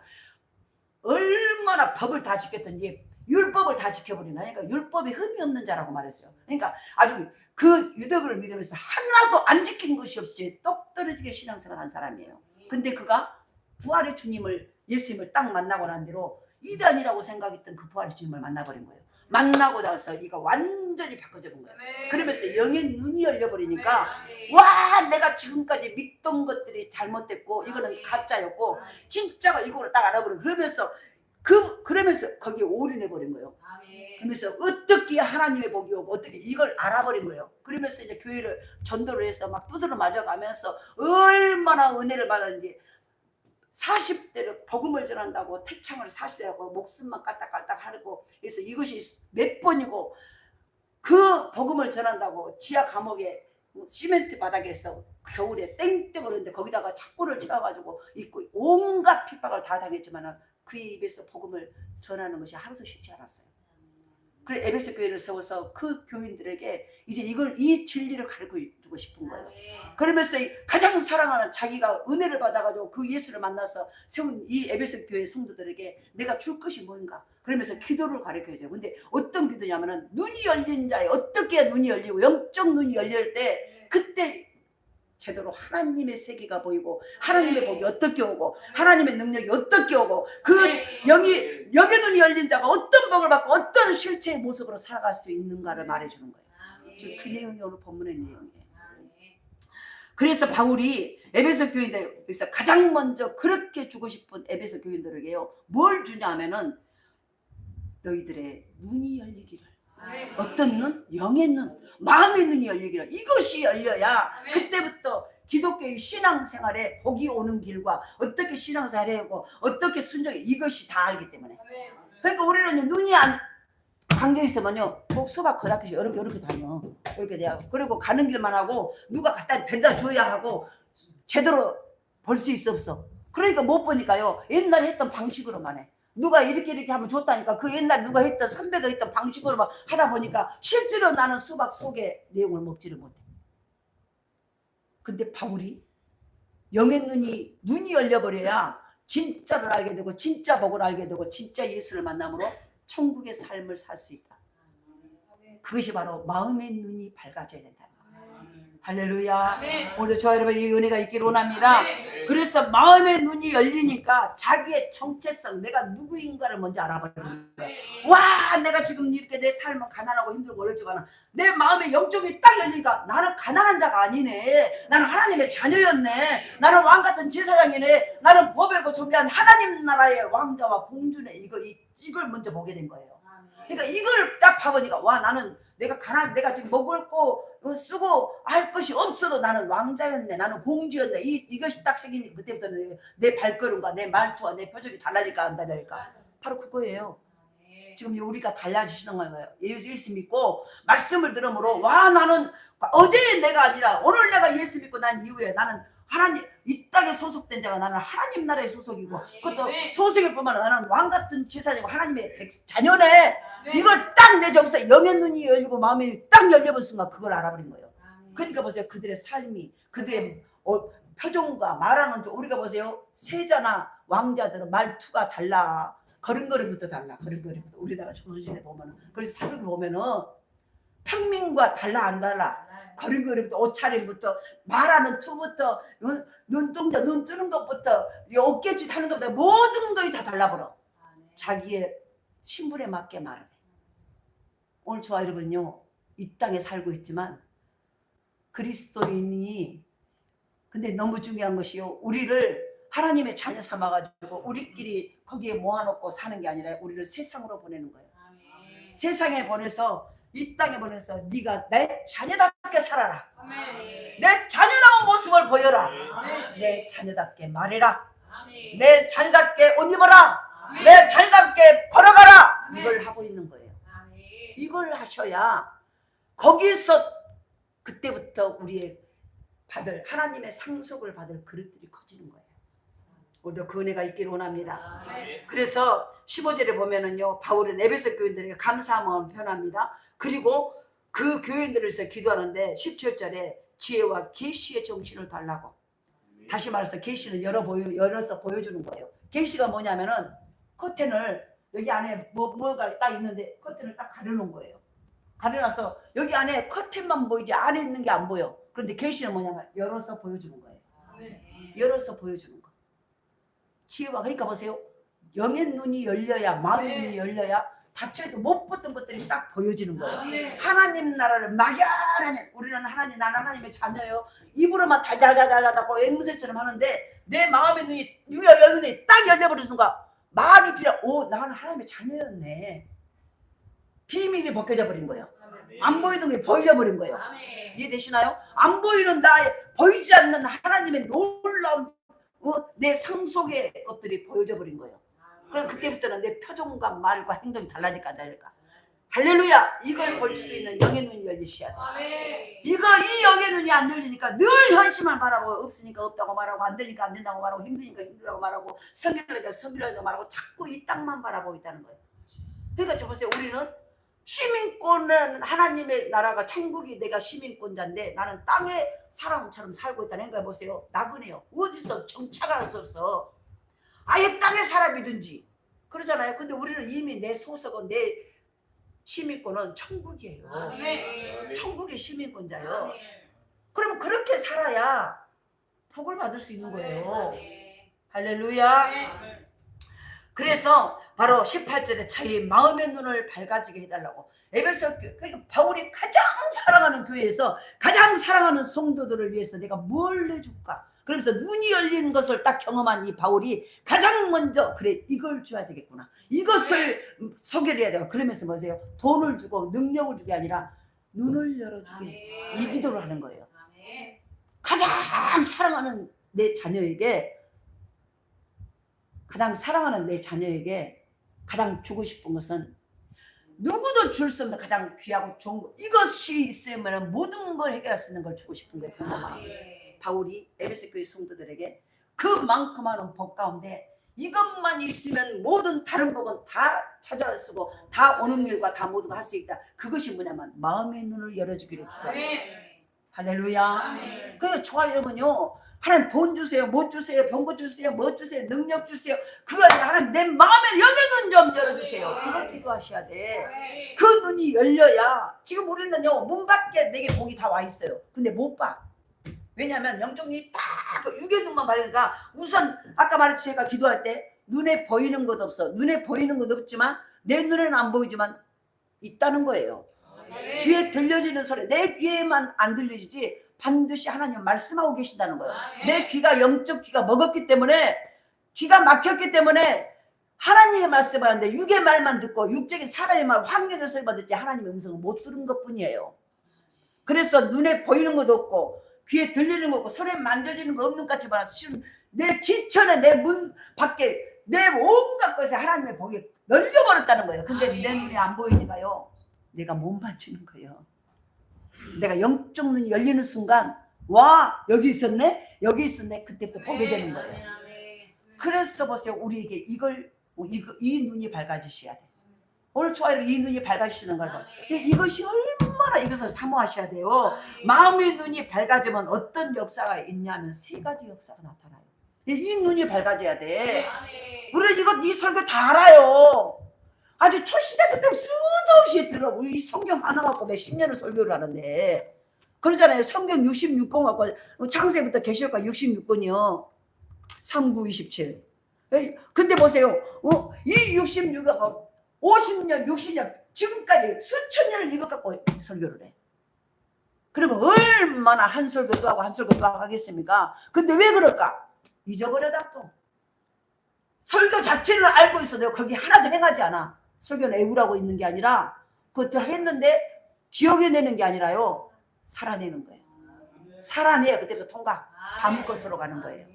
얼마나 법을 다 지켰던지 율법을 다 지켜버리나. 그러니까 율법에 흠이 없는 자라고 말했어요. 그러니까 아주 그 유대교를 믿으면서 하나도 안 지킨 것이 없이 똑 떨어지게 신앙생활 한 사람이에요. 근데 그가 부활의 주님을, 예수님을 딱 만나고 난 뒤로 이단이라고 생각했던 그 부활의 주님을 만나버린 거예요. 만나고 나서 이가 완전히 바꿔져 본 거예요. 그러면서 영의 눈이 열려버리니까, 와, 내가 지금까지 믿던 것들이 잘못됐고 이거는 가짜였고 진짜가 이거를 딱 알아버리고, 그러면서 거기에 올인해 버린 거예요. 그러면서 어떻게 하나님의 복이 오고 어떻게 이걸 알아버린 거예요. 그러면서 이제 교회를 전도를 해서 막 두드러 맞아가면서 얼마나 은혜를 받았는지, 40대를 복음을 전한다고 택창을 40대 하고 목숨만 까딱까딱 하고, 그래서 이것이 몇 번이고, 그 복음을 전한다고 지하 감옥에 시멘트 바닥에서 겨울에 땡땡 오르는데 거기다가 착고를 쳐가지고 있고 온갖 핍박을 다 당했지만 그 입에서 복음을 전하는 것이 하루도 쉽지 않았어요. 그래서 에베소 교회를 세워서 그 교인들에게 이제 이 진리를 가르쳐주고 싶은 거예요. 그러면서 가장 사랑하는, 자기가 은혜를 받아가지고 그 예수를 만나서 세운 이 에베소 교회 성도들에게 내가 줄 것이 뭔가, 그러면서 기도를 가르쳐줘요. 근데 어떤 기도냐면은, 눈이 열린 자에, 어떻게 눈이 열리고 영적 눈이 열릴 때, 그때 제대로 하나님의 세계가 보이고 하나님의 복이 어떻게 오고 하나님의 능력이 어떻게 오고 그 영의 눈이 열린 자가 어떤 복을 받고 어떤 실체의 모습으로 살아갈 수 있는가를 말해주는 거예요. 지금 그 내용이 오늘 본문의 내용이에요. 그래서 바울이 에베소 교인들에서 가장 먼저 그렇게 주고 싶은 에베소 교인들에게요, 뭘 주냐 하면은 너희들의 눈이 열리기를. 어떤 눈? 영의 눈, 마음의 눈이 열리기를. 이것이 열려야 그때부터 기독교의 신앙생활에 복이 오는 길과 어떻게 신앙생활을 하고 어떻게 순종해, 이것이 다 알기 때문에. 그러니까 우리는 눈이 안 감겨 있으면요, 수박 거다피 이렇게 다녀. 이렇게 돼요. 그리고 가는 길만 하고 누가 갖다 대다 줘야 하고 제대로 볼 수 있어 없어. 그러니까 못 보니까요, 옛날에 했던 방식으로만 해. 누가 이렇게 하면 좋다니까 그 옛날 누가 했던 선배가 했던 방식으로만 하다 보니까 실제로 나는 수박 속에 내용을 먹지를 못해. 근데 바울이 영의 눈이 열려버려야 진짜를 알게 되고 진짜 복을 알게 되고 진짜 예수를 만남으로 천국의 삶을 살 수 있다. 그것이 바로 마음의 눈이 밝아져야 된다. 할렐루야. 오늘도 저와 여러분 이 은혜가 있기를 원합니다. 그래서 마음의 눈이 열리니까 자기의 정체성, 내가 누구인가를 먼저 알아버리는 거야. 와, 내가 지금 이렇게 내 삶은 가난하고 힘들고 어렵지만 내 마음의 영적이 딱 열리니까 나는 가난한 자가 아니네. 나는 하나님의 자녀였네. 나는 왕같은 제사장이네. 나는 법에고 존귀한 하나님 나라의 왕자와 공주네. 이걸 먼저 보게 된 거예요. 그러니까 이걸 딱 봐보니까, 와, 나는 내가 지금 먹을 거 쓰고 할 것이 없어도 나는 왕자였네, 나는 공주였네. 이것이 딱 생기니까 그때부터는 내 발걸음과 내 말투와 내 표정이 달라질까 안 달라질까. 바로 그거예요. 지금 우리가 달라지시는 거예요. 예수 믿고 말씀을 들으므로 와 나는 어제의 내가 아니라 오늘 내가 예수 믿고 난 이후에 나는 하나님 이 땅에 소속된 자가 나는 하나님 나라에 소속이고 그것도 소속일 뿐만 아니라 나는 왕 같은 제사장이고 하나님의 자녀네. 이걸 딱 내 정서 영의 눈이 열리고 마음이 딱 열려본 순간 그걸 알아버린 거예요. 그러니까 보세요. 그들의 삶이 그들의 표정과 말하는 우리가 보세요. 세자나 왕자들은 말투가 달라. 걸음걸이부터 달라. 걸음걸이부터 우리나라 조선시대 보면은 그래서 사극 보면은 평민과 달라 안 달라. 걸음걸이부터 옷차림부터 말하는 투부터 눈동자 눈 뜨는 것부터 어깨짓 하는 것부터 모든 것이 다 달라버려. 자기의 신분에 맞게 말을 해. 오늘 저와 여러분요 이 땅에 살고 있지만 그리스도인이 근데 너무 중요한 것이요 우리를 하나님의 자녀 삼아가지고 우리끼리 거기에 모아놓고 사는 게 아니라 우리를 세상으로 보내는 거예요. 아멘. 세상에 보내서 이 땅에 보내서 네가 내 자녀답게 살아라. 아멘. 내 자녀다운 모습을 보여라. 아멘. 내 자녀답게 말해라. 아멘. 내 자녀답게 옷 입어라. 아멘. 내 자녀답게 걸어가라. 아멘. 이걸 하고 있는 거예요. 아멘. 이걸 하셔야 거기서 그때부터 우리의 받을 하나님의 상속을 받을 그릇들이 커지는 거예요. 우리도 그 은혜가 있기를 원합니다. 그래서 15절에 보면은요 바울은 에베소 교인들에게 감사함을 표현합니다. 그리고 그 교인들을 위해서 기도하는데 17절에 지혜와 계시의 정신을 달라고. 다시 말해서 계시는 열어서 보여주는 거예요. 계시가 뭐냐면은 커튼을 여기 안에 뭐가 딱 있는데 커튼을 딱 가려놓은 거예요. 가려놔서 여기 안에 커튼만 보이지 안에 있는 게 안 보여. 그런데 계시는 뭐냐면 열어서 보여주는 거예요. 열어서 보여주는 거. 지혜와 그러니까 보세요. 영의 눈이 열려야 마음의 눈이 열려야 닫혀도 못 봤던 것들이 딱 보여지는 거예요. 하나님 나라를 막연하니 우리는 나는 하나님의 자녀예요. 입으로만 달달달달하고 앵무새처럼 하는데 내 마음의 눈이 영의 눈이 딱 열려버리는 순간 말이 나는 하나님의 자녀였네. 비밀이 벗겨져 버린 거예요. 안 보이던 게 보여버린 거예요. 이해되시나요? 안 보이는 나의 보이지 않는 하나님의 놀라운 내 상속의 것들이 보여져 버린 거예요. 그럼 그때부터는 내 표정과 말과 행동이 달라질까 안 달릴까? 할렐루야! 이걸 볼 수 있는 영의 눈이 열리셔야 돼. 이 영의 눈이 안 열리니까 늘 현실만 말하고 없으니까 없다고 말하고 안 되니까 안 된다고 말하고 힘드니까 힘들다고 말하고 성결하니까 성결하다고 말하고 자꾸 이 땅만 바라보고 있다는 거예요. 그러니까 저 보세요. 우리는 시민권은 하나님의 나라가 천국이 내가 시민권자인데 나는 땅의 사람처럼 살고 있다는 생각해 보세요. 나그네요. 어디서 정착할 수 없어. 아예 땅의 사람이든지 그러잖아요. 근데 우리는 이미 내 소속은 내 시민권은 천국이에요. 천국의 시민권자예요. 그러면 그렇게 살아야 복을 받을 수 있는 거예요. 할렐루야. 그래서 바로 18절에 저희 마음의 눈을 밝아지게 해달라고. 에베소 그러니까 바울이 가장 사랑하는 교회에서 가장 사랑하는 성도들을 위해서 내가 뭘 해줄까? 그러면서 눈이 열리는 것을 딱 경험한 이 바울이 가장 먼저 그래 이걸 줘야 되겠구나. 이것을 소개를 해야 되고 그러면서 뭐세요? 돈을 주고 능력을 주게 아니라 눈을 열어주게 이 기도를 하는 거예요. 가장 사랑하는 내 자녀에게 가장 주고 싶은 것은 누구도 줄 수 없는 가장 귀하고 좋은 것. 이것이 있으면 모든 걸 해결할 수 있는 걸 주고 싶은 거예요. 바울이 에베소 교회 성도들에게 그만큼 많은 복 가운데 이것만 있으면 모든 다른 복은 다 찾아쓰고 다 오는 일과 다 모든 걸 할 수 있다. 그것이 뭐냐면 마음의 눈을 열어주기를 기도합니다. 할렐루야. 그래서 저와 여러분요 하나님 돈 주세요, 못 주세요, 병고 주세요, 뭐 주세요, 능력 주세요. 그거 아니라 하나님 내 마음의 영의 눈 좀 열어주세요. 이걸 기도하셔야 돼. 그 눈이 열려야 지금 우리는요 문 밖에 내게 복이 다 와 있어요. 근데 못 봐. 왜냐하면 영적이 딱 육의 눈만 밝으니까 우선 아까 말했지 제가 기도할 때 눈에 보이는 것 없어. 눈에 보이는 것 없지만 내 눈에는 안 보이지만 있다는 거예요. 귀에 들려지는 소리 내 귀에만 안 들려지지 반드시 하나님 말씀하고 계신다는 거예요. 내 귀가 영적 귀가 먹었기 때문에 귀가 막혔기 때문에 하나님의 말씀을 하는데 육의 말만 듣고 육적인 사람의 말 환경의 소리만 듣지 하나님의 음성을 못 들은 것뿐이에요. 그래서 눈에 보이는 것도 없고 귀에 들리는 거 없고 손에 만져지는 거 없는 것 같이 말해서 지금 내 지천에 내 문 밖에 내 온갖 것에 하나님의 복이 널려버렸다는 거예요. 근데 내 눈이 안 보이니까요, 내가 못 만지는 거예요. 내가 영적 눈이 열리는 순간, 와 여기 있었네, 여기 있었네, 그때부터 보게 되는 거예요. 그래서 보세요, 우리에게 이 눈이 밝아지셔야 돼. 오늘 초하루 이 눈이 밝아지시는 걸 봐요. 이것이 얼마나 이것을 사모하셔야 돼요. 마음의 눈이 밝아지면 어떤 역사가 있냐면 세 가지 역사가 나타나요. 이 눈이 밝아져야 돼. 우리는 이 설교 다 알아요. 아주 초신자들 때문에 수도 없이 들어. 우리 이 성경 하나 갖고 몇십 년을 설교를 하는데 그러잖아요. 성경 66권 갖고 창세부터 계시록까지 66권이요. 39, 27. 근데 보세요. 이 66권 50년, 60년 지금까지 수천 년을 이것 갖고 설교를 해. 그러면 얼마나 한 설교도 하고 한 설교도 하겠습니까? 근데 왜 그럴까? 잊어버려다 또. 설교 자체를 알고 있어도 거기 하나도 행하지 않아. 설교는 애우라고 있는 게 아니라 그것도 했는데 기억해내는 게 아니라요, 살아내는 거예요. 살아내야 그때부터 통과, 다음 것으로 가는 거예요.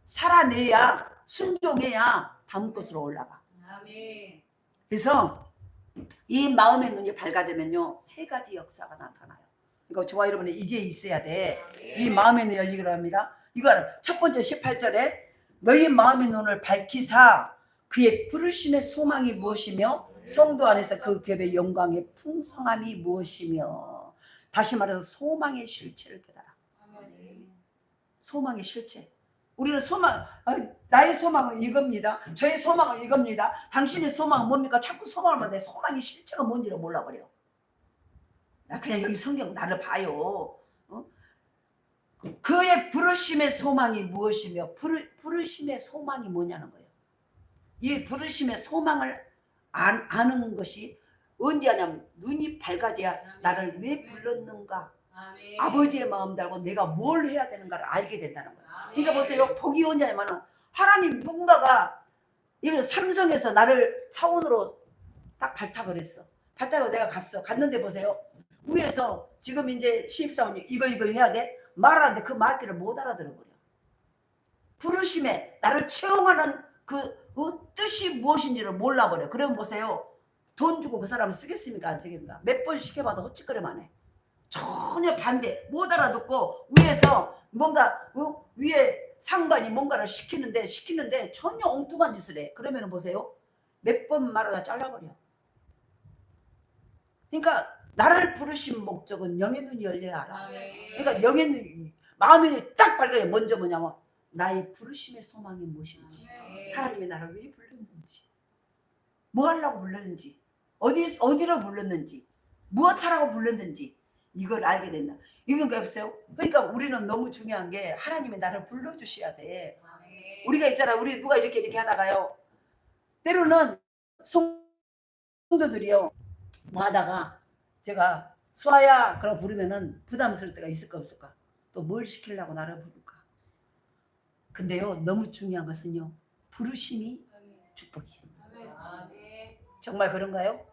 살아내야, 순종해야 다음 것으로 올라가. 그래서 이 마음의 눈이 밝아지면요, 세 가지 역사가 나타나요. 그러니까 저와 여러분이 이게 있어야 돼. 이 마음의 눈이 열리기로 합니다. 이거는 첫 번째 18절에 너희 마음의 눈을 밝히사 그의 부르심의 소망이 무엇이며 성도 안에서 그 기업의 영광의 풍성함이 무엇이며. 다시 말해서 소망의 실체를 깨달아. 소망의 실체. 우리는 소망, 나의 소망은 이겁니다. 저의 소망은 이겁니다. 당신의 소망은 뭡니까? 자꾸 소망을 말해. 소망의 실체가 뭔지를 몰라버려. 그냥 여기 성경 나를 봐요. 그의 부르심의 소망이 무엇이며 부르심의 소망이 뭐냐는 거예요. 이 부르심의 소망을 아는 것이 언제 하냐면 눈이 밝아져야 나를 왜 불렀는가, 아버지의 마음도 알고 내가 뭘 해야 되는가를 알게 된다는 거예요. 그러니까 보세요, 복이 언제냐면 하나님 누군가가 이런 삼성에서 나를 차원으로 딱 발탁을 했어. 발탁으로 내가 갔는데 보세요, 위에서 지금 이제 신입사원이 이거 해야 돼 말하는데 그 말귀를 못 알아들어버려. 부르심에 나를 채용하는 그 뜻이 무엇인지를 몰라버려. 그러면 보세요, 돈 주고 그 사람을 쓰겠습니까 안 쓰겠습니까? 몇 번 시켜봐도 헛짓거리만 해. 전혀 반대, 못 알아듣고 위에서 뭔가 위에 상관이 뭔가를 시키는데 전혀 엉뚱한 짓을 해. 그러면 보세요, 몇 번 말하다 잘라버려. 그러니까 나를 부르신 목적은 영의 눈이 열려야 알아. 그러니까 영의 눈이, 마음의 눈이 딱 밝아요. 먼저 뭐냐면 나의 부르심의 소망이 무엇인지, 하나님이 나를 왜 불렀는지, 뭐 하려고 불렀는지, 어디로 불렀는지, 무엇하라고 불렀는지, 이걸 알게 된다. 이건 없어요. 그러니까 우리는 너무 중요한 게 하나님이 나를 불러주셔야 돼. 우리가 있잖아, 우리 누가 이렇게 하다가요, 때로는 성도들이요 뭐 하다가 제가 수아야 그러고 부르면은 부담스러울 때가 있을까 없을까? 또 뭘 시키려고 나를 부를까? 근데요, 너무 중요한 것은요, 부르심이 축복이에요. 정말 그런가요?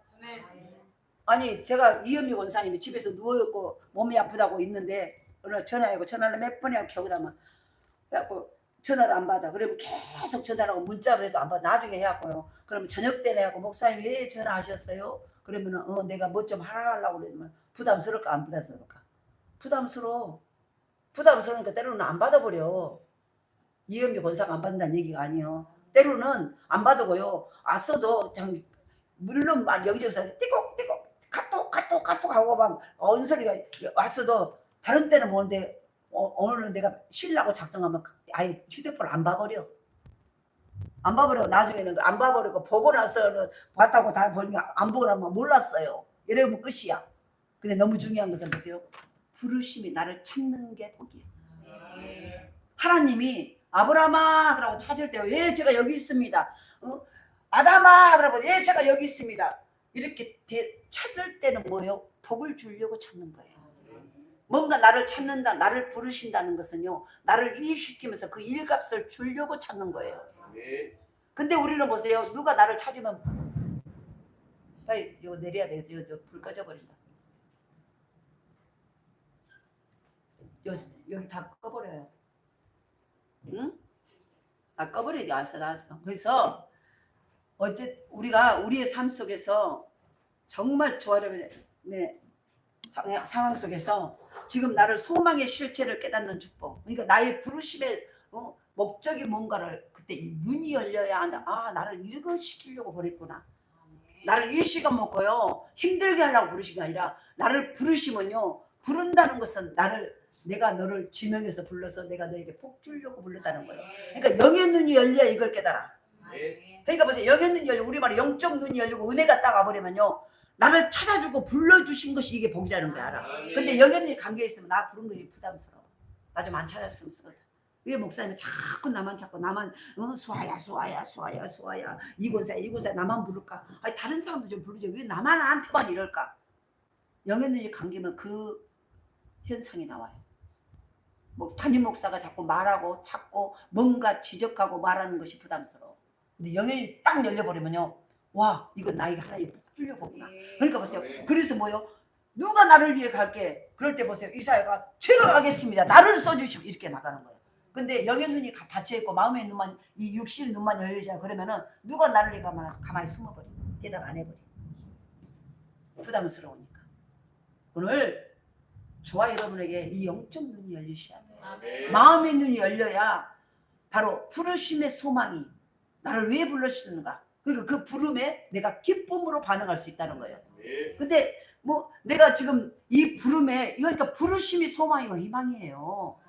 아니, 제가 이은미 권사님이 집에서 누워있고 몸이 아프다고 있는데 오늘 전화를 몇 번이나 켜고다만 그래갖고 전화를 안 받아. 그러면 계속 전화를 하고 문자를 해도 안 받아. 나중에 해갖고요, 그러면 저녁 때내 하고 목사님 왜 전화하셨어요? 그러면은 내가 뭐 좀 하려고 그러면 부담스러울까 안 부담스러울까? 부담스러우니까 때로는 안 받아버려. 이은미 권사가 안 받는다는 얘기가 아니에요. 때로는 안 받고요, 왔어도 물론 막 여기저기서 띠곡 카톡 하고 막 언소리가 왔어도 다른 때는 뭔데 오늘은 내가 쉬려고 작정하면 아예 휴대폰을 안 봐버려. 나중에는 안 봐버리고 보고 나서는 봤다고 다 보니까 안 보고 나면 몰랐어요. 이러면 끝이야. 근데 너무 중요한 것은 보세요, 부르심이 나를 찾는 게 복이에요. 하나님이 아브라함아 그러고 찾을 때 예 제가 여기 있습니다. 아담아 그러고 예 제가 여기 있습니다. 이렇게 찾을 때는 뭐예요? 복을 주려고 찾는 거예요. 뭔가 나를 찾는다, 나를 부르신다는 것은요, 나를 이익시키면서 그 일값을 주려고 찾는 거예요. 근데 우리는 보세요, 누가 나를 찾으면 빨리 이거 내려야 돼요. 불 꺼져버린다. 여기 다 꺼버려요. 응? 꺼버려야 돼. 알았어. 그래서 어째 우리가 우리의 삶 속에서 정말 조화로운 상황 속에서 지금 나를 소망의 실체를 깨닫는 축복. 그러니까 나의 부르심의 목적이 뭔가를 그때 눈이 열려야 한다. 아, 나를 이거 시키려고 보냈구나. 나를 일시간 먹고요 힘들게 하려고 부르신 게 아니라 나를 부르시면요 부른다는 것은 내가 너를 지명해서 불러서 내가 너에게 복 주려고 불렀다는 거예요. 그러니까 영의 눈이 열려야 이걸 깨달아. 그러니까 보세요. 영의 눈이 열려 우리말에 영적 눈이 열리고 은혜가 딱 와버리면요 나를 찾아주고 불러주신 것이 이게 복이라는 거야. 알아. 근데 영의 눈이 관계에 있으면 나 부른 거 부담스러워. 나 좀 안 찾았으면 쓰거든. 왜 목사님이 자꾸 나만 찾고 나만 수아야 이곳에 나만 부를까? 아니 다른 사람도 좀 부르죠. 왜 나만 나한테만 이럴까? 영의 눈이 감기면 그 현상이 나와요. 담임 목사가 자꾸 말하고 찾고 뭔가 지적하고 말하는 것이 부담스러워. 근데 영의 눈이 딱 열려버리면요 와 이거 나에게 하나님 복 주려고 구나. 그러니까 보세요. 그래서 뭐요? 누가 나를 위해 갈게? 그럴 때 보세요. 이사야가 제가 가겠습니다. 나를 써주시고 이렇게 나가는 거예요. 근데 영의 눈이 닫혀있고 마음의 눈만 이 육신 눈만 열리잖아. 그러면은 누가 나를 위해 가만히 숨어버려. 대답 안 해버려. 부담스러우니까. 오늘 저와 여러분에게 이 영적 눈이 열리셔야 돼요. 마음의 눈이 열려야 바로 부르심의 소망이 나를 왜 불러주시는가. 그러니까 그 부름에 내가 기쁨으로 반응할 수 있다는 거예요. 근데 뭐 내가 지금 이 부름에 그러니까 부르심이 소망이고 희망이에요.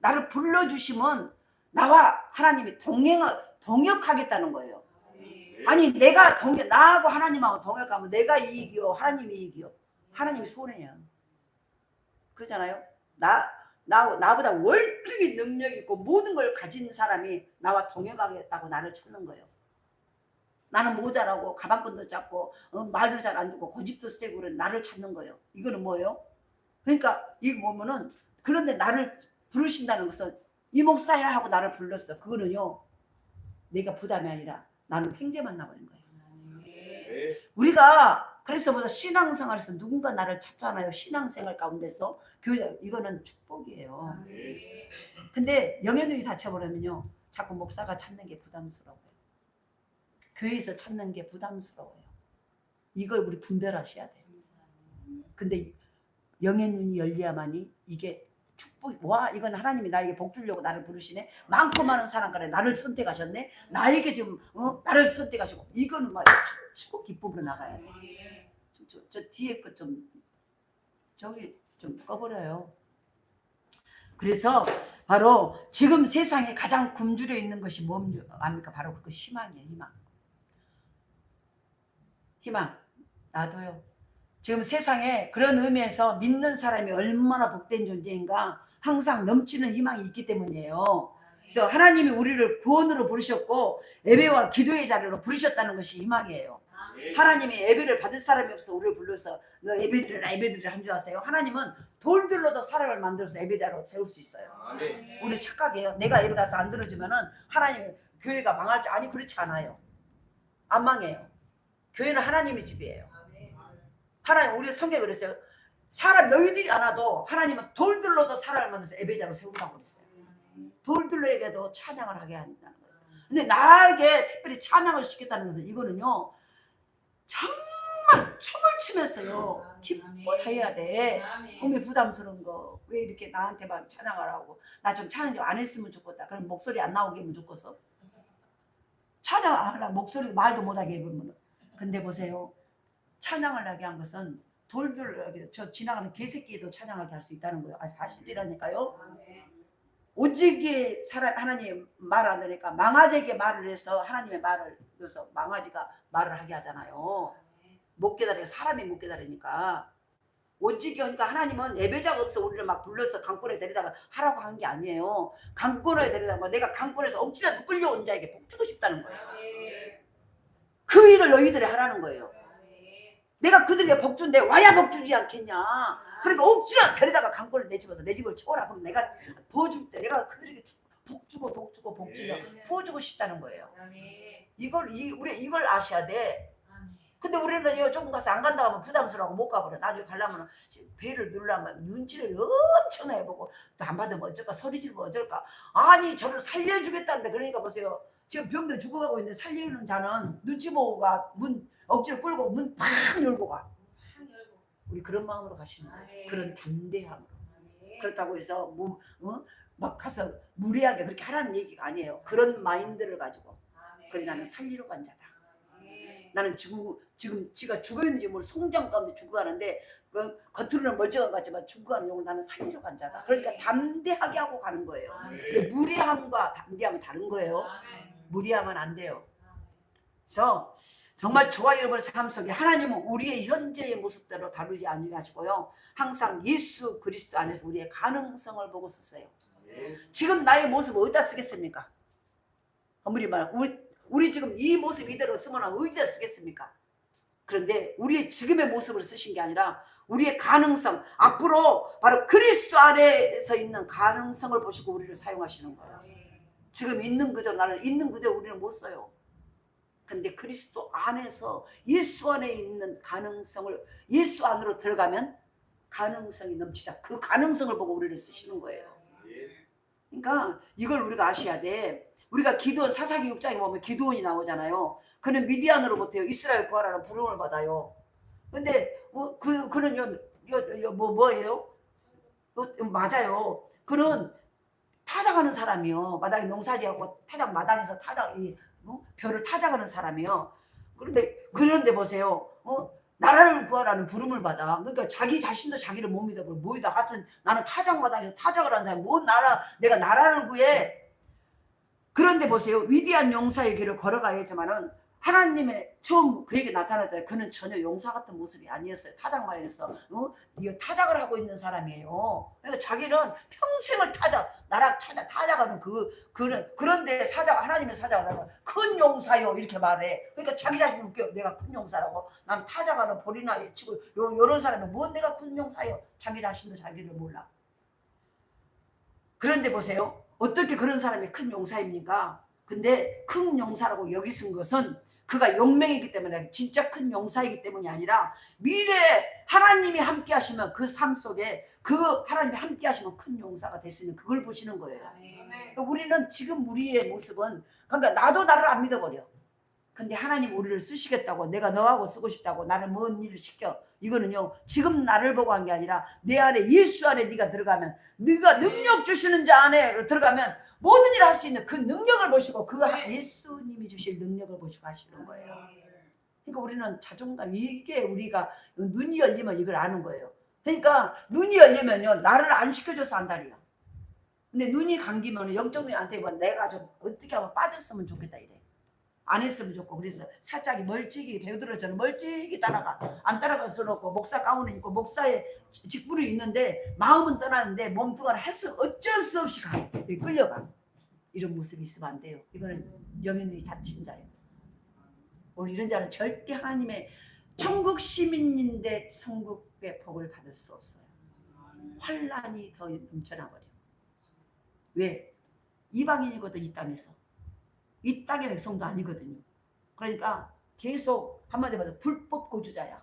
나를 불러주시면 나와 하나님이 동역하겠다는 거예요. 아니 내가 나하고 하나님하고 동역하면 내가 이익이요 하나님이 이익이요. 하나님이 손해요. 그러잖아요. 나보다 월등히 능력 있고 모든 걸 가진 사람이 나와 동역하겠다고 나를 찾는 거예요. 나는 모자라고 가방끈도 작고 말도 잘 안 듣고 고집도 세고 그런 나를 찾는 거예요. 이거는 뭐예요? 그러니까 이거 보면은 그런데 나를 부르신다는 것은 이 목사야 하고 나를 불렀어. 그거는요 내가 부담이 아니라 나는 횡재 만나버린 거예요. 우리가 그래서 보다 신앙생활에서 누군가 나를 찾잖아요. 신앙생활 가운데서 이거는 축복이에요. 근데 영의 눈이 닫혀버리면요 자꾸 목사가 찾는 게 부담스러워요. 교회에서 찾는 게 부담스러워요. 이걸 우리 분별하셔야 돼요. 근데 영의 눈이 열려야만이 이게 축복. 와 이건 하나님이 나에게 복 주려고 나를 부르시네. 많고 많은 사람 가운데 나를 선택하셨네. 나에게 지금 나를 선택하시고 이거는 막 축복 기쁨으로 나가야 돼. 저 뒤에 거 좀 저기 좀 꺼버려요. 그래서 바로 지금 세상에 가장 굶주려 있는 것이 뭡니까? 바로 그 희망이에요. 희망. 나도요. 지금 세상에 그런 의미에서 믿는 사람이 얼마나 복된 존재인가 항상 넘치는 희망이 있기 때문이에요. 그래서 하나님이 우리를 구원으로 부르셨고 예배와 기도의 자리로 부르셨다는 것이 희망이에요. 하나님이 예배를 받을 사람이 없어 우리를 불러서 너 예배드리라 한 줄 아세요? 하나님은 돌들로도 사람을 만들어서 예배자로 세울 수 있어요. 우리 착각해요. 내가 예배 가서 안 들어주면은 하나님 교회가 망할 줄. 아니 그렇지 않아요. 안 망해요. 교회는 하나님의 집이에요. 하나님 우리 성경에 그랬어요. 사람 너희들이 안 와도 하나님은 돌들로도 사람을 만들어서 예배자로 세운다고 그랬어요. 돌들로에게도 찬양을 하게 한다는 거예요. 근데 나에게 특별히 찬양을 시켰다는 것은 이거는요 정말 춤을 추면서요 기뻐해야 돼. 몸이 부담스러운 거 왜 이렇게 나한테만 찬양을 하고 나 좀 찬양 좀 안 했으면 좋겠다. 그럼 목소리 안 나오게 하면 좋겠어. 찬양 안 하려고 목소리 말도 못하게 해보면. 근데 보세요. 찬양을 하게 한 것은 돌들 저 지나가는 개새끼에도 찬양하게 할 수 있다는 거예요. 사실이라니까요. 오직에 하나님 말을 안 하니까 망아지에게 말을 해서 하나님의 말을 해서 망아지가 말을 하게 하잖아요. 못 깨달으니까 사람이 못 깨달으니까 오직에 하니까 하나님은 예배자가 없어 우리를 막 불러서 강권에 데리다가 하라고 한 게 아니에요. 강권에 데리다가 내가 강권에서 억지라도 끌려온 자에게 복 주고 싶다는 거예요. 그 일을 너희들이 하라는 거예요. 내가 그들에게 복 준데 와야 복 주지 않겠냐. 그러니까 억지로 데려다가 강권을 내 집어서 내 집을 채워라. 그럼 내가 부어줄 때 내가 그들에게 복 주고 부어주고 싶다는 거예요. 이걸 아셔야 돼. 근데 우리는요 조금 가서 안 간다고 하면 부담스러워하고 못 가버려. 나중에 가려면 배를 누르려면 눈치를 엄청나게 보고 또 안 받으면 어쩔까 소리 지르면 어쩔까. 아니 저를 살려주겠다는데 그러니까 보세요. 지금 병들 죽어가고 있는데 살리는 자는 눈치 보고 가. 문 억지로 끌고 문 팍 열고 가. 우리 그런 마음으로 가시는 거예요. 그런 담대함으로. 그렇다고 해서 뭐, 막 가서 무리하게 그렇게 하라는 얘기가 아니에요. 그런 마인드를 가지고 그래 나는 살리러 간 자다. 나는 지금 지가 죽어있는지 모르 송장 가운데 죽어가는데 그 겉으로는 멀쩡한 것 같지만 죽어가는 용을 나는 살리러 간 자다. 그러니까 담대하게 하고 가는 거예요. 근데 무리함과 담대함은 다른 거예요. 무리하면 안 돼요. 그래서 정말 저와 여러분의 삶 속에 하나님은 우리의 현재의 모습대로 다루지 아니하시고요. 항상 예수 그리스도 안에서 우리의 가능성을 보고 쓰세요. 지금 나의 모습을 어디다 쓰겠습니까? 아무리 말 우리 지금 이 모습 이대로 쓰면 어디다 쓰겠습니까? 그런데 우리의 지금의 모습을 쓰신 게 아니라 우리의 가능성, 앞으로 바로 그리스도 안에서 있는 가능성을 보시고 우리를 사용하시는 거예요. 지금 있는 그대로 나를 있는 그대로 우리는 못 써요. 근데 그리스도 안에서 예수 안에 있는 가능성을 예수 안으로 들어가면 가능성이 넘치다. 그 가능성을 보고 우리를 쓰시는 거예요. 그러니까 이걸 우리가 아셔야 돼. 우리가 기도원 사사기 6장에 보면 기도원이 나오잖아요. 그는 미디안으로부터 이스라엘 구하라는 부름을 받아요. 근데 그는 뭐예요? 맞아요. 그는 타작하는 사람이요. 마당에 농사지하고 타작 마당에서 별을 타작하는 사람이요. 그런데 보세요. 나라를 구하라는 부름을 받아. 그러니까 자기 자신도 자기를 못 믿어버려. 뭐이다 같은 나는 타작마당에서 타작을 하는 사람이 뭔 내가 나라를 구해. 그런데 보세요. 위대한 용사의 길을 걸어가야지만은 하나님의 처음 그에게 나타날 때 그는 전혀 용사 같은 모습이 아니었어요. 타작마에서 타작을 하고 있는 사람이에요. 그러니까 자기는 평생을 나라 타작하는 그런데 하나님의 사작을 하고 큰 용사요 이렇게 말해. 그러니까 자기 자신 웃겨. 내가 큰 용사라고. 난 타작하는 볼이나 치고 요런 사람이 뭔 내가 큰 용사요. 자기 자신도 자기를 몰라. 그런데 보세요. 어떻게 그런 사람이 큰 용사입니까? 근데 큰 용사라고 여기 쓴 것은 그가 용맹이기 때문에 진짜 큰 용사이기 때문이 아니라 미래에 하나님이 함께 하시면 그 삶 속에 하나님이 함께 하시면 큰 용사가 될 수 있는 그걸 보시는 거예요. 그러니까 우리는 지금 우리의 모습은 그러니까 나도 나를 안 믿어버려. 근데 하나님 우리를 쓰시겠다고 내가 너하고 쓰고 싶다고 나를 뭔 일을 시켜. 이거는요 지금 나를 보고 한 게 아니라 내 안에 예수 안에 네가 들어가면 네가 능력 주시는 자 안에 들어가면 모든 일을 할 수 있는 그 능력을 보시고 예수님이 주실 능력을 보시고 하시는 거예요. 그러니까 우리는 자존감 이게 우리가 눈이 열리면 이걸 아는 거예요. 그러니까 눈이 열리면요 나를 안 시켜줘서 안달이야. 근데 눈이 감기면 영적 눈한테 내가 좀 어떻게 하면 빠졌으면 좋겠다 이래. 안 했으면 좋고 그래서 살짝 멀찍이 배우들어서는 멀찍이 따라가. 안 따라가서 놓고 목사 가운을 입고 목사의 직분이 있는데 마음은 떠나는데 몸뚱아리 어쩔 수 없이 끌려가. 이런 모습이 있으면 안 돼요. 이거는 영혼이 다친 자예요. 오늘 이런 자는 절대 하나님의 천국 시민인데 천국의 복을 받을 수 없어요. 환란이 더 넘쳐나버려. 왜? 이방인이거든 이 땅에서. 이 땅의 백성도 아니거든요. 그러니까 계속 한마디 말해서 불법 거주자야.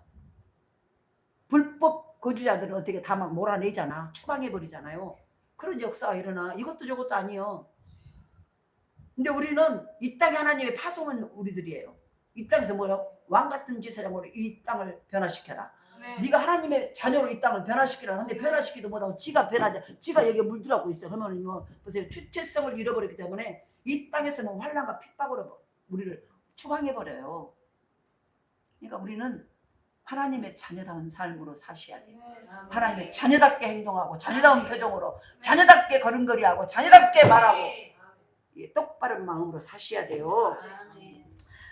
불법 거주자들은 어떻게 다 막 몰아내잖아. 추방해버리잖아요. 그런 역사가 일어나. 이것도 저것도 아니에요. 근데 우리는 이 땅에 하나님의 파송은 우리들이에요. 이 땅에서 뭐라고? 왕 같은 짓을 하고 이 땅을 변화시켜라. 네가 하나님의 자녀로 이 땅을 변화시키라 하는데 변화시키도 못하고 지가 여기에 물들어가고 있어. 그러면 보세요. 주체성을 잃어버렸기 때문에 이 땅에서는 환난과 핍박으로 우리를 추방해버려요. 그러니까 우리는 하나님의 자녀다운 삶으로 사셔야 돼요. 하나님의 자녀답게 행동하고 자녀다운 표정으로 자녀답게 걸음걸이하고 자녀답게 말하고 똑바른 마음으로 사셔야 돼요.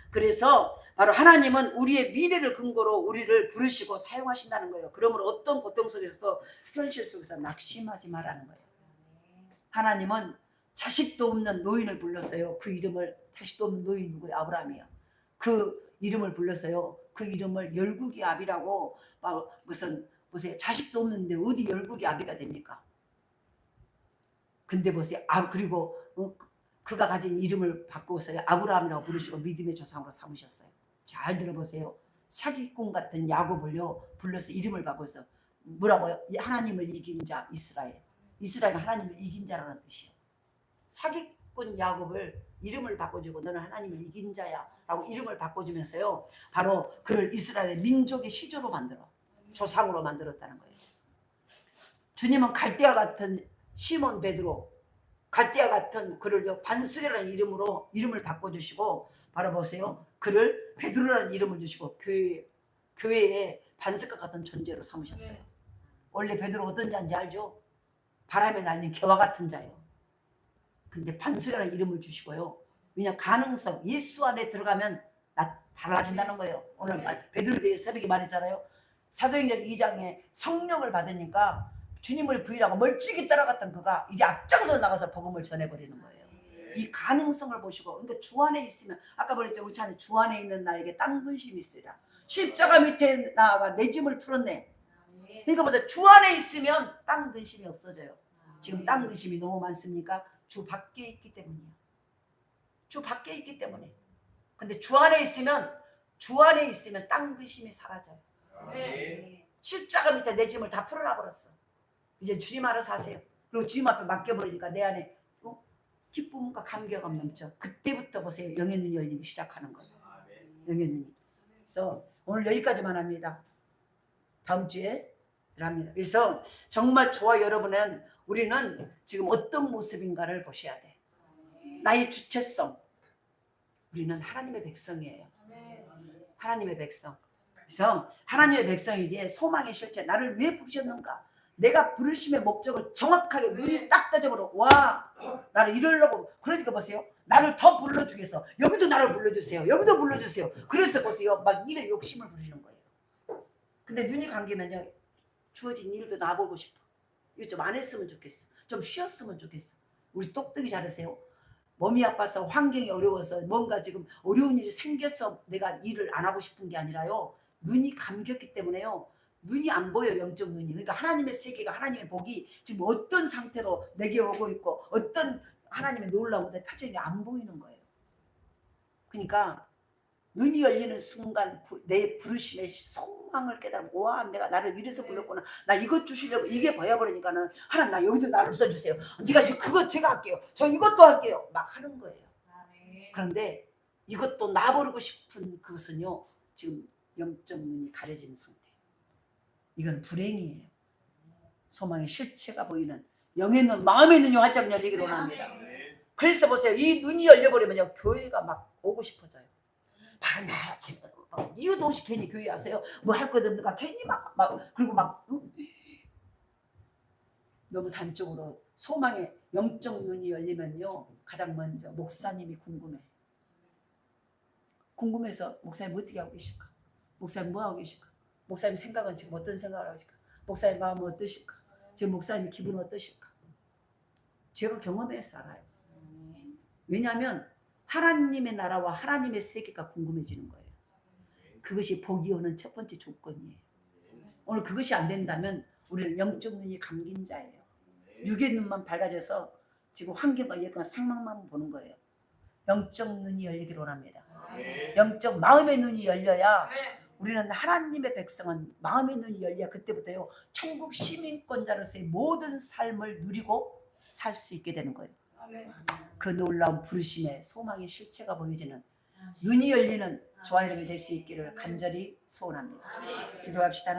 그래서 바로 하나님은 우리의 미래를 근거로 우리를 부르시고 사용하신다는 거예요. 그러므로 어떤 고통 속에서도 현실 속에서 낙심하지 말라는 거예요. 하나님은 자식도 없는 노인을 불렀어요. 그 이름을 자식도 없는 노인 누구예요? 아브라함이에요. 그 이름을 불렀어요. 그 이름을 열국의 아비라고. 무슨 보세요. 자식도 없는데 어디 열국의 아비가 됩니까? 근데 보세요. 그리고 그가 가진 이름을 바꾸어서요 아브라함이라고 부르시고 믿음의 조상으로 삼으셨어요. 잘 들어보세요. 사기꾼 같은 야곱을요 불러서 이름을 바꿔서 뭐라고요? 하나님을 이긴 자 이스라엘. 이스라엘은 하나님을 이긴 자라는 뜻이에요. 사기꾼 야곱을 이름을 바꿔주고 너는 하나님을 이긴 자야 라고 이름을 바꿔주면서요 바로 그를 이스라엘의 민족의 시조로 만들어 조상으로 만들었다는 거예요. 주님은 갈대아 같은 시몬 베드로, 갈대아 같은 그를 반스레라는 이름으로 이름을 바꿔주시고 바로 보세요. 그를 베드로라는 이름을 주시고 교회에 반석과 같은 존재로 삼으셨어요. 원래 베드로 어떤 자인지 알죠? 바람에 날린 겨와 같은 자예요. 근데 반스레라는 이름을 주시고요. 왜냐 가능성 예수 안에 들어가면 달라진다는 거예요. 오늘 베드로에 대해 새벽에 말했잖아요. 사도행전 2장에 성령을 받으니까 주님을 부인하고 멀찍이 따라갔던 그가 이제 앞장서 나가서 복음을 전해버리는 거예요. 이 가능성을 보시고 그러니까 주 안에 있으면 아까 말했죠. 우리 차는 주 안에 있는 나에게 땅 근심이 있으리라. 십자가 밑에 나아가 내 짐을 풀었네. 그러니까 보세요. 주 안에 있으면 땅 근심이 없어져요. 지금 땅 근심이 너무 많습니까? 주 밖에 있기 때문이에요. 주 밖에 있기 때문에. 근데 주 안에 있으면 땅 근심이 사라져요. 십자가 밑에 내 짐을 다 풀어놔 버렸어. 이제 주님 알아서 하세요. 그리고 주님 앞에 맡겨버리니까 내 안에 기쁨과 감격감 넘쳐. 그때부터 보세요. 영의 눈이 열리기 시작하는 거예요. 영의 눈이. 그래서 오늘 여기까지만 합니다. 다음 주에 합니다. 그래서 정말 저와 여러분은 우리는 지금 어떤 모습인가를 보셔야 돼. 나의 주체성. 우리는 하나님의 백성이에요. 하나님의 백성. 그래서 하나님의 백성이기에 소망의 실체. 나를 왜 부르셨는가? 내가 부르심의 목적을 정확하게 눈이 딱 떠져버려. 와 나를 이러려고. 그러니까 보세요. 나를 더 불러주기 위해서 여기도 나를 불러주세요. 여기도 불러주세요. 그래서 보세요. 막 일에 욕심을 부리는 거예요. 근데 눈이 감기면요. 주어진 일도 나보고 싶어. 이거 좀 안 했으면 좋겠어. 좀 쉬었으면 좋겠어. 우리 똑똑히 잘하세요. 몸이 아파서 환경이 어려워서 뭔가 지금 어려운 일이 생겨서 내가 일을 안 하고 싶은 게 아니라요. 눈이 감겼기 때문에요. 눈이 안 보여요. 영적 눈이. 그러니까 하나님의 세계가 하나님의 복이 지금 어떤 상태로 내게 오고 있고 어떤 하나님의 놀라운 것들이 펼쳐진 게 안 보이는 거예요. 그러니까 눈이 열리는 순간 내 부르심의 소망을 깨달고 와 내가 나를 이래서 불렀구나. 나 이것 주시려고 이게 보여버리니까는 하나님 나 여기도 나를 써주세요. 네가 지금 그거 제가 할게요. 저 이것도 할게요. 막 하는 거예요. 그런데 이것도 놔버리고 싶은 그것은요. 지금 영적 눈이 가려진 상태. 이건 불행이에요. 소망의 실체가 보이는 영의 눈, 마음의 눈이 활짝 열리기로 합니다. 그래서 보세요. 이 눈이 열려버리면요. 교회가 막 오고 싶어져요. 나 지금 이유도 없이 괜히 교회 와서요. 뭐 할 것 없는가 괜히 막 그리고 막 너무 단적으로 소망의 영적 눈이 열리면요. 가장 먼저 목사님이 궁금해서 목사님 어떻게 하고 계실까? 목사님 뭐 하고 계실까? 목사님 생각은 지금 어떤 생각을 하고 계실까? 목사님 마음은 어떠실까? 지금 목사님 기분은 어떠실까? 제가 경험해서 알아요. 왜냐하면 하나님의 나라와 하나님의 세계가 궁금해지는 거예요. 그것이 복이 오는 첫 번째 조건이에요. 오늘 그것이 안 된다면 우리는 영적 눈이 감긴 자예요. 육의 눈만 밝아져서 지금 환경과 예과 상황만 보는 거예요. 영적 눈이 열리기를 원합니다. 영적 마음의 눈이 열려야 우리는 하나님의 백성은 마음의 눈이 열려야 그때부터요. 천국 시민권자로서의 모든 삶을 누리고 살 수 있게 되는 거예요. 그 놀라운 부르심의 소망의 실체가 보여지는 눈이 열리는 저와 여러분이 될 수 있기를 간절히 소원합니다. 기도합시다.